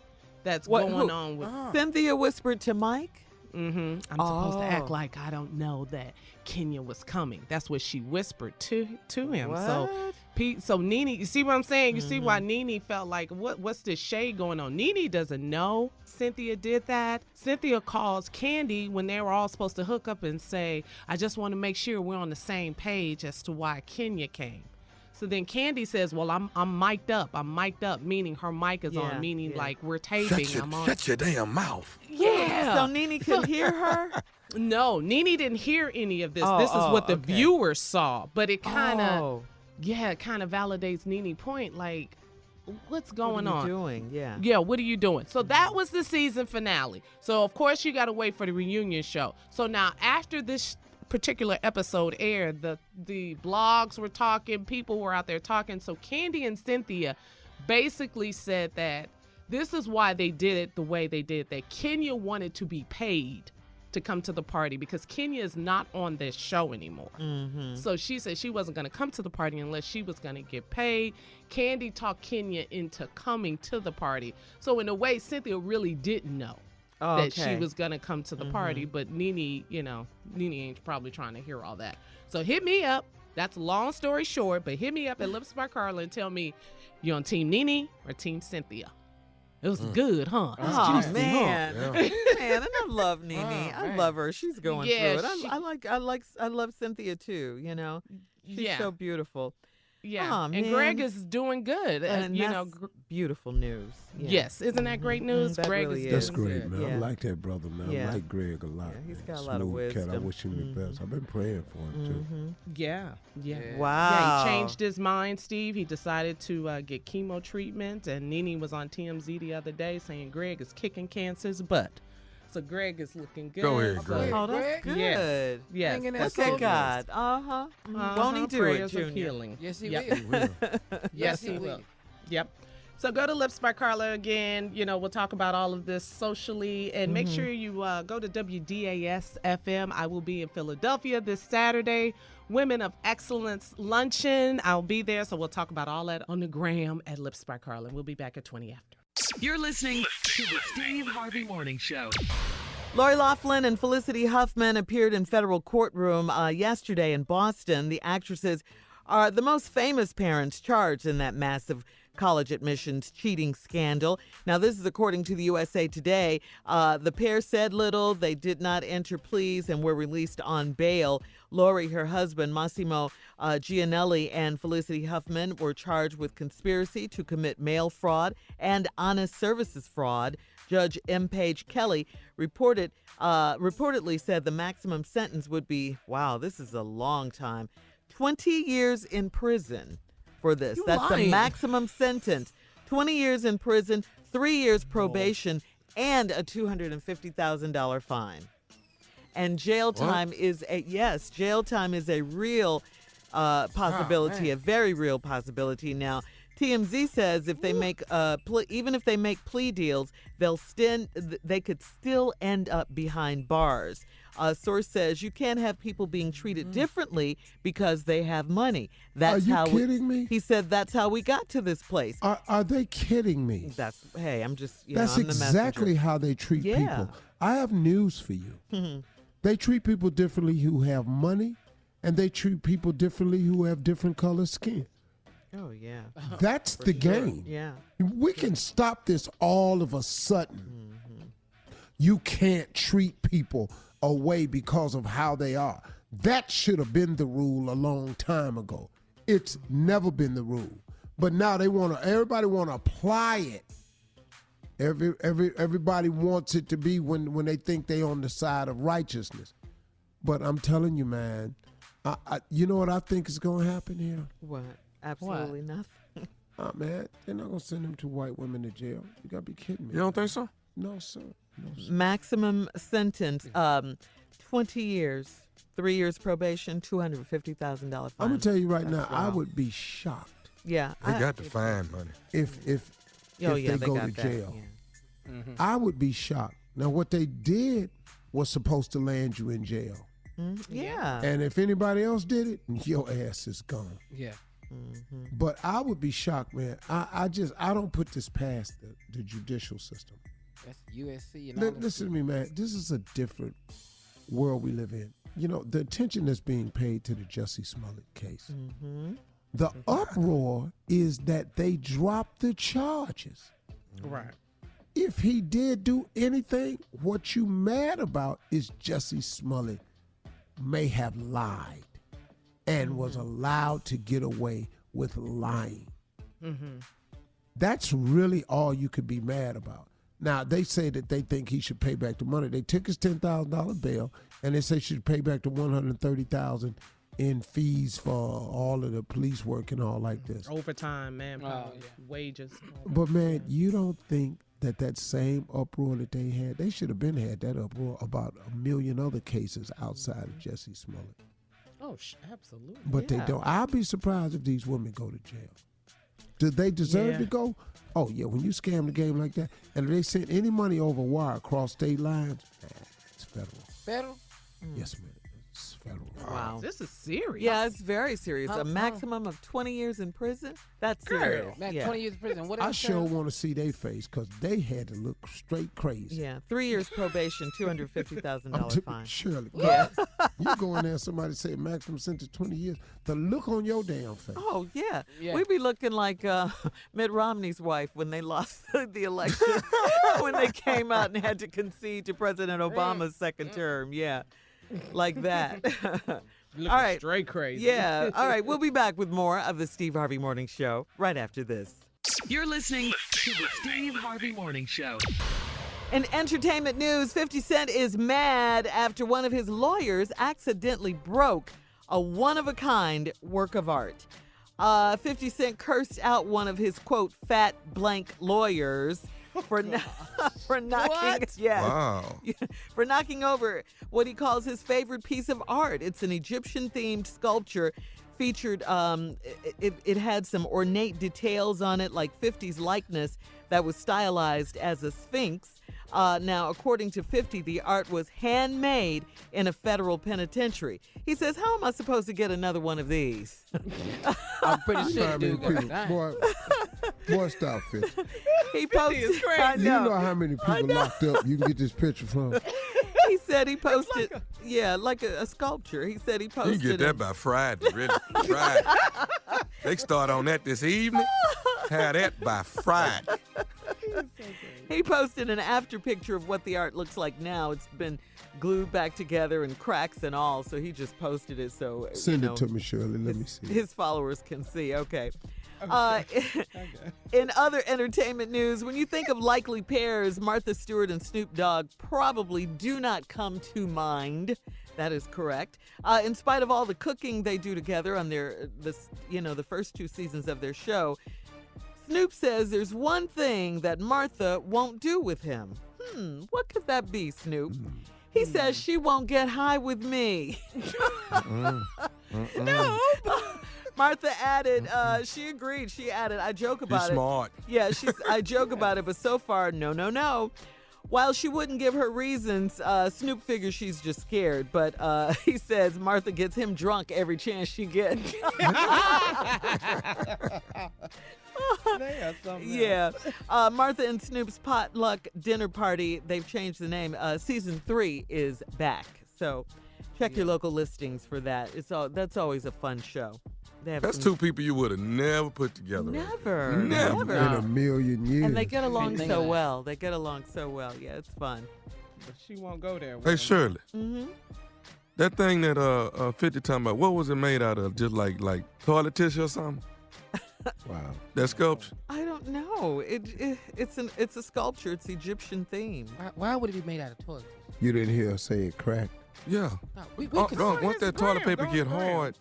that's going on with Cynthia whispered to Mike? I'm supposed to act like I don't know that Kenya was coming. That's what she whispered to him. So Nene, you see what I'm saying? You see why Nene felt like, what's this shade going on? Nene doesn't know Cynthia did that. Cynthia calls Candy when they were all supposed to hook up and say, I just want to make sure we're on the same page as to why Kenya came. So then Candy says, well, I'm mic'd up. I'm mic'd up, meaning her mic is on, meaning like we're taping. Shut your damn mouth. Yeah. So Nene could hear her? No, Nene didn't hear any of this. This is what the viewers saw. But it kind of, kind of validates Nene's point. Like, what's going on? What are you doing? Yeah. Yeah, what are you doing? So that was the season finale. So, of course, you got to wait for the reunion show. So now, after this particular episode aired, the blogs were talking, people were out there talking. So Candy and Cynthia basically said that this is why they did it the way they did, that Kenya wanted to be paid to come to the party because Kenya is not on this show anymore. So she said she wasn't going to come to the party unless she was going to get paid. Candy talked Kenya into coming to the party. So in a way, Cynthia really didn't know that she was going to come to the party, but Nene, Nene ain't probably trying to hear all that. So hit me up. That's a long story short, but hit me up at Lips by Carla and tell me you on Team Nene or Team Cynthia. It was good, huh? Oh, Juicy, man. huh? Man, and I love Nene. I love her. She's going through it. I love Cynthia too, She's so beautiful. Yeah, Aw, and man. Greg is doing good. And you that's know, beautiful news. Yeah. yes, isn't that great news? That Greg really is That's doing great, good. man. Yeah. I like that brother, man. Yeah. I like Greg a lot. Yeah, he's man. got a lot of Smooth cat. I wisdom. wish him the best. I've been praying for him, too. Yeah. Wow. Yeah, he changed his mind, Steve. He decided to get chemo treatment, and Nene was on TMZ the other day saying Greg is kicking cancer's butt. So Greg is looking good. Go ahead, Greg. Oh, that's good. Yes. Hanging That's that Look at soldier. God. Uh-huh. Won't he do it, Prayers of Junior? healing. Yes, he Yep. will. He will. Yes, he will. Yep. So go to Lips by Carla again. You know, we'll talk about all of this socially. And make sure you go to WDAS FM. I will be in Philadelphia this Saturday. Women of Excellence Luncheon. I'll be there. So we'll talk about all that on the gram at Lips by Carla. We'll be back at 20 after. You're listening to the Steve Harvey Morning Show. Lori Loughlin and Felicity Huffman appeared in federal courtroom yesterday in Boston. The actresses are the most famous parents charged in that massive college admissions cheating scandal. Now, this is according to the USA Today. The pair said little. They did not enter pleas and were released on bail. Lori, her husband, Massimo Gianelli, and Felicity Huffman were charged with conspiracy to commit mail fraud and honest services fraud. Judge M. Page Kelly reportedly said the maximum sentence would be, wow, this is a long time, 20 years in prison for this. That's the maximum sentence. 20 years in prison, 3 years probation, and a $250,000 fine. And jail time is a real possibility, a very real possibility. Now, TMZ says if they make even if they make plea deals, they could still end up behind bars. A source says you can't have people being treated differently because they have money. That's Are you kidding me? He said that's how we got to this place. Are they kidding me? I'm just That's I'm the exactly messenger. how they treat people. I have news for you. They treat people differently who have money, and they treat people differently who have different color skin. Oh, yeah. That's the game. Yeah. We can stop this all of a sudden. You can't treat people away because of how they are. That should have been the rule a long time ago. It's never been the rule. But now everybody want to apply it. Everybody wants it to be when they think they on the side of righteousness. But I'm telling you, man, you know what I think is going to happen here? What? Absolutely nothing. Man, they're not going to send them two white women to jail. You got to be kidding me. You don't think so? No, sir. Maximum sentence, 20 years, 3 years probation, $250,000 fine. I'm going to tell you right now, That's I wild. would be shocked. Yeah. They got to find money. If yeah, they go got to that, jail. yeah. I would be shocked. Now, what they did was supposed to land you in jail. Yeah. And if anybody else did it, your ass is gone. Yeah. But I would be shocked, man. I don't put this past the judicial system. That's USC and all that. Listen to me, man. This is a different world we live in. You know, the attention that's being paid to the Jussie Smollett case. The uproar is that they dropped the charges. Right. If he did do anything, what you mad about is Jussie Smollett may have lied and was allowed to get away with lying. That's really all you could be mad about. Now, they say that they think he should pay back the money. They took his $10,000 bail, and they say he should pay back the $130,000 in fees for all of the police work and all like this. Overtime, manpower, wages. But, man, you don't think that same uproar that they had, they should have been had that uproar about a million other cases outside of Jussie Smollett. Oh, absolutely. But they don't. I'll be surprised if these women go to jail. Do they deserve to go? Oh, yeah, when you scam the game like that, and if they send any money over wire across state lines, it's federal. Federal? Yes, man. It's federal. Wow. This is serious. Yeah, it's very serious. How- A maximum of 20 years in prison? That's serious. Max, Yeah. 20 years in prison. What I else? sure want to see their face because they had to look straight crazy. Yeah, 3 years probation, $250,000 fine. Shirley, Yeah. you go in there and somebody say maximum sentence 20 years. The look on your damn face. Oh, yeah. Yeah. We'd be looking like Mitt Romney's wife when they lost the election, when they came out and had to concede to President Obama's second term. Yeah, like that. Looking All right. straight crazy. Yeah. All right. We'll be back with more of the Steve Harvey Morning Show right after this. You're listening to the Steve Harvey Morning Show. In entertainment news, 50 Cent is mad after one of his lawyers accidentally broke a one-of-a-kind work of art. 50 Cent cursed out one of his, quote, fat blank lawyers for knocking for knocking over what he calls his favorite piece of art. It's an Egyptian-themed sculpture featured, it had some ornate details on it, like 50's likeness that was stylized as a sphinx. Now, according to 50, the art was handmade in a federal penitentiary. He says, how am I supposed to get another one of these? I'm pretty sure dude Boy, stop, 50. He posted, You know how many people locked up you can get this picture from? He said he posted, like a sculpture. He said he posted. You can get that by Friday, really. Friday. They start on that this evening. Have that by Friday. He posted an after picture of what the art looks like now. It's been glued back together and cracks and all, so he just posted it so Send it to me, Shirley. Let me see. His followers can see. Okay. In other entertainment news, when you think of likely pairs, Martha Stewart and Snoop Dogg probably do not come to mind. That is correct. In spite of all the cooking they do together on the first 2 seasons of their show, Snoop says there's one thing that Martha won't do with him. What could that be, Snoop? He says she won't get high with me. No. Martha added, she agreed. She added, I joke about He's it. smart. Yeah, I joke about it, but so far, no. While she wouldn't give her reasons, Snoop figures she's just scared. But he says Martha gets him drunk every chance she gets. Yeah. Martha and Snoop's potluck dinner party, they've changed the name. Season 3 is back. So check your local listings for that. That's always a fun show. That's 2 people you would have never put together. Never. In a million years. And they get along so well. Yeah, it's fun. But she won't go there. Hey, Shirley. Mm-hmm. That thing that 50 talking about, what was it made out of? Just like toilet tissue or something? Wow. That sculpture? I don't know. It's a sculpture. It's Egyptian themed. Why would it be made out of toilet tissue? You didn't hear her say it cracked. Yeah. No, we Once that toilet paper get hard,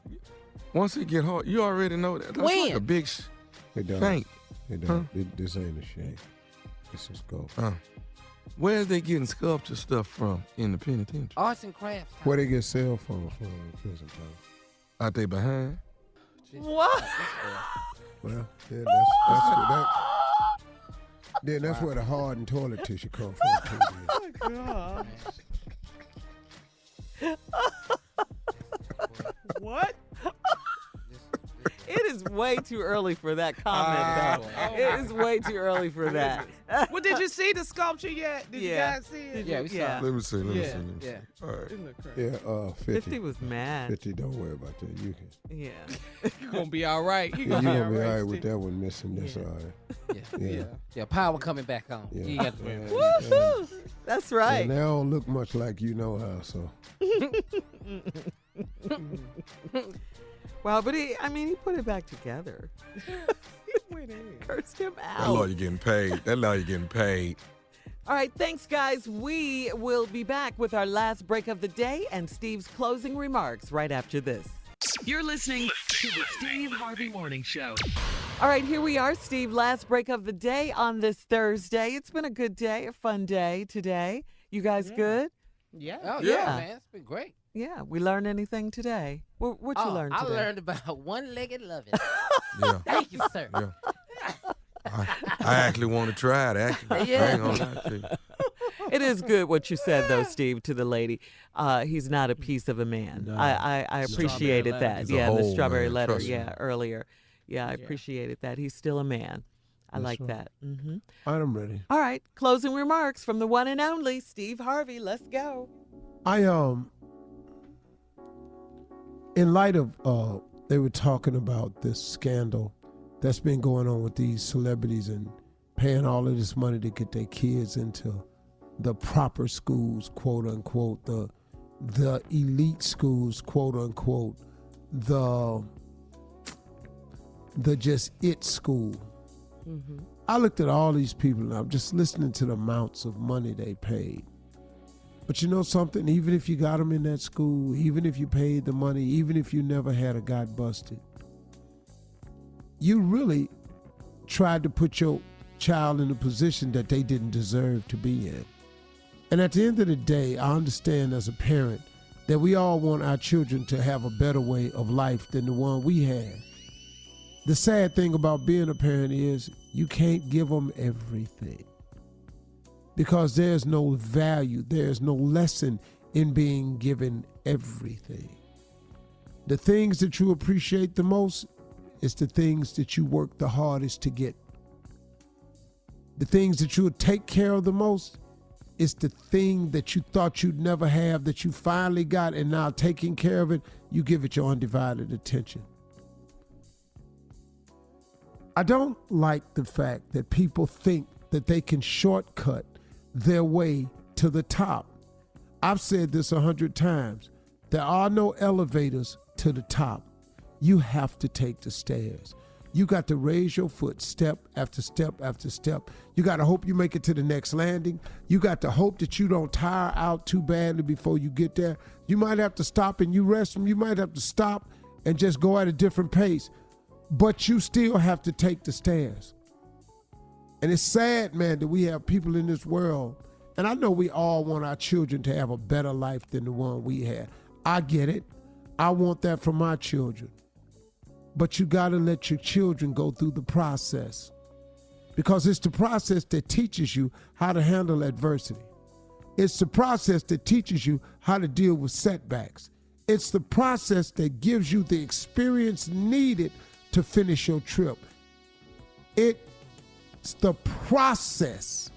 once it get hard, you already know that. That's like a big shank. It don't. This ain't a shank. It's a sculpture. Where's they getting sculpture stuff from in the penitentiary? Arts and crafts. Where they get cell phones from in prison time? Out they behind? What? Well, yeah, that's where the hardened toilet tissue comes from. Oh, God. What? It is way too early for that comment, though. It is way too early for that. Well, did you see the sculpture yet? Did you guys see it? Yeah, we saw it. Let me see. Yeah. All right. Yeah, 50 was mad. 50, don't worry about that. You can. Yeah. You're going to be all right. You're going to be all right with that one missing. That's all right. Yeah, power coming back on. Yeah. You got to Woohoo! That's right. And they don't look much like you know how, so. Well, but he put it back together. Cursed him out. That lawyer getting paid. All right, thanks, guys. We will be back with our last break of the day and Steve's closing remarks right after this. You're listening to the Steve Harvey Morning Show. All right, here we are, Steve. Last break of the day on this Thursday. It's been a good day, a fun day today. You guys good? Yeah. Oh, yeah, man. It's been great. Yeah. We learned anything today? What you learned today? I learned about one-legged loving. Yeah. Thank you, sir. Yeah. I actually want to try it, actually. Yeah. I ain't gonna lie to you. It is good what you said, though, Steve, to the lady. He's not a piece of a man. No. I appreciated that. He's a Yeah, the whole strawberry man, letter. trust me. Yeah, earlier. Yeah, I appreciated that. He's still a man. I That's like right. that. Mm-hmm. I'm ready. All right, closing remarks from the one and only Steve Harvey. Let's go. In light of, they were talking about this scandal that's been going on with these celebrities and paying all of this money to get their kids into the proper schools, quote unquote, the the elite schools, quote unquote, the just it school. Mm-hmm. I looked at all these people and I'm just listening to the amounts of money they paid. But you know something? Even if you got them in that school, even if you paid the money, even if you never had a got busted, you really tried to put your child in a position that they didn't deserve to be in. And at the end of the day, I understand as a parent that we all want our children to have a better way of life than the one we had. The sad thing about being a parent is you can't give them everything because there's no value, there's no lesson in being given everything. The things that you appreciate the most is the things that you work the hardest to get. The things that you would take care of the most is the thing that you thought you'd never have that you finally got, and now taking care of it, you give it your undivided attention. I don't like the fact that people think that they can shortcut their way to the top. I've said this 100 times. There are no elevators to the top. You have to take the stairs. You got to raise your foot step after step after step. You got to hope you make it to the next landing. You got to hope that you don't tire out too badly before you get there. You might have to stop and you rest them. You might have to stop and just go at a different pace. But you still have to take the stairs. And it's sad, man, that we have people in this world, and I know we all want our children to have a better life than the one we had. I get it. I want that for my children. But you got to let your children go through the process, because it's the process that teaches you how to handle adversity. It's the process that teaches you how to deal with setbacks. It's the process that gives you the experience needed to finish your trip. It's the process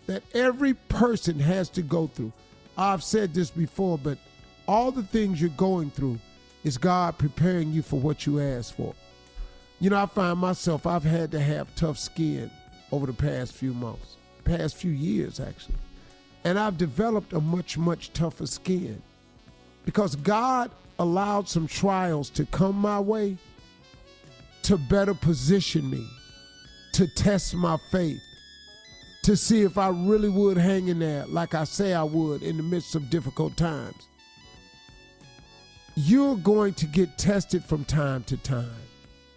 that every person has to go through. I've said this before, but all the things you're going through is God preparing you for what you asked for. You know, I find myself, I've had to have tough skin over the past few months, past few years actually. And I've developed a much, much tougher skin because God allowed some trials to come my way to better position me, to test my faith, to see if I really would hang in there like I say I would in the midst of difficult times. You're going to get tested from time to time,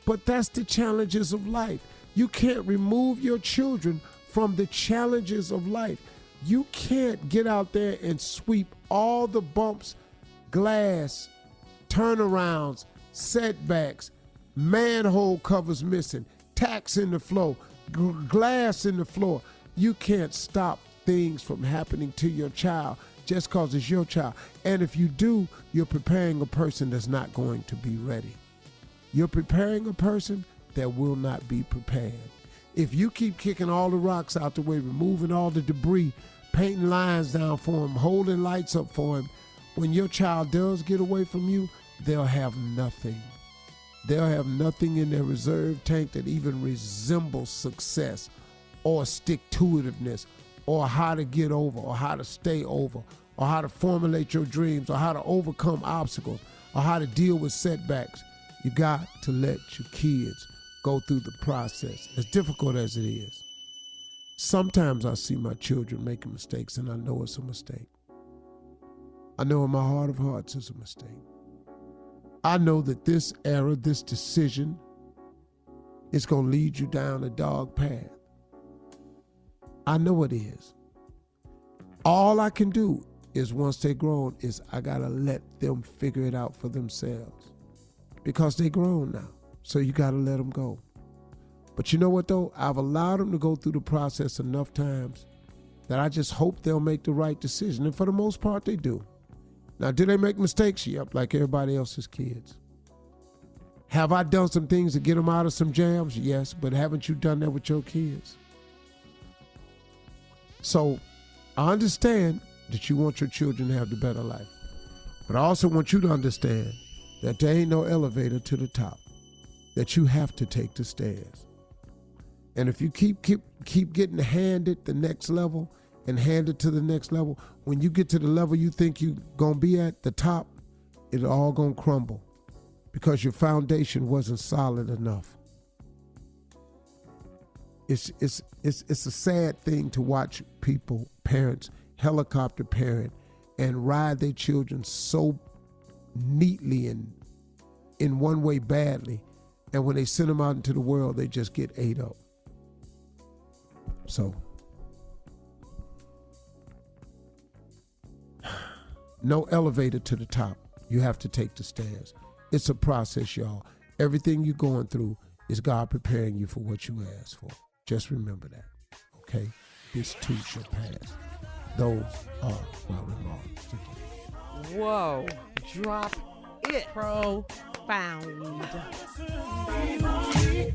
but that's the challenges of life. You can't remove your children from the challenges of life. You can't get out there and sweep all the bumps, glass, turnarounds, setbacks, manhole covers missing, tacks in the floor, glass in the floor. You can't stop things from happening to your child just because it's your child. And if you do, you're preparing a person that's not going to be ready. You're preparing a person that will not be prepared. If you keep kicking all the rocks out the way, removing all the debris, painting lines down for him, holding lights up for him, when your child does get away from you, they'll have nothing. They'll have nothing in their reserve tank that even resembles success or stick-to-itiveness or how to get over or how to stay over or how to formulate your dreams or how to overcome obstacles or how to deal with setbacks. You got to let your kids go through the process, as difficult as it is. Sometimes I see my children making mistakes and I know it's a mistake. I know in my heart of hearts it's a mistake. I know that this error, this decision, is going to lead you down a dark path. I know it is. All I can do is, once they're grown, is I got to let them figure it out for themselves. Because they're grown now. So you got to let them go. But you know what, though? I've allowed them to go through the process enough times that I just hope they'll make the right decision. And for the most part, they do. Now, do they make mistakes? Yep, like everybody else's kids. Have I done some things to get them out of some jams? Yes, but haven't you done that with your kids? So I understand that you want your children to have the better life. But I also want you to understand that there ain't no elevator to the top, that you have to take the stairs. And if you keep getting handed the next level and hand it to the next level, when you get to the level you think you're going to be at, the top, it's all going to crumble because your foundation wasn't solid enough. It's a sad thing to watch people, parents, helicopter parent, and ride their children so neatly and in one way badly, and when they send them out into the world, they just get ate up. So, no elevator to the top. You have to take the stairs. It's a process, y'all. Everything you're going through is God preparing you for what you asked for. Just remember that, okay? This too shall pass. Those are my remarks today. Whoa. Drop it. Profound.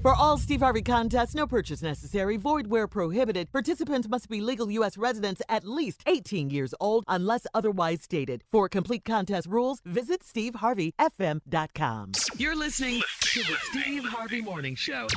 For all Steve Harvey contests, no purchase necessary, void where prohibited. Participants must be legal U.S. residents at least 18 years old unless otherwise stated. For complete contest rules, visit steveharveyfm.com. You're listening to the Steve Harvey Morning Show.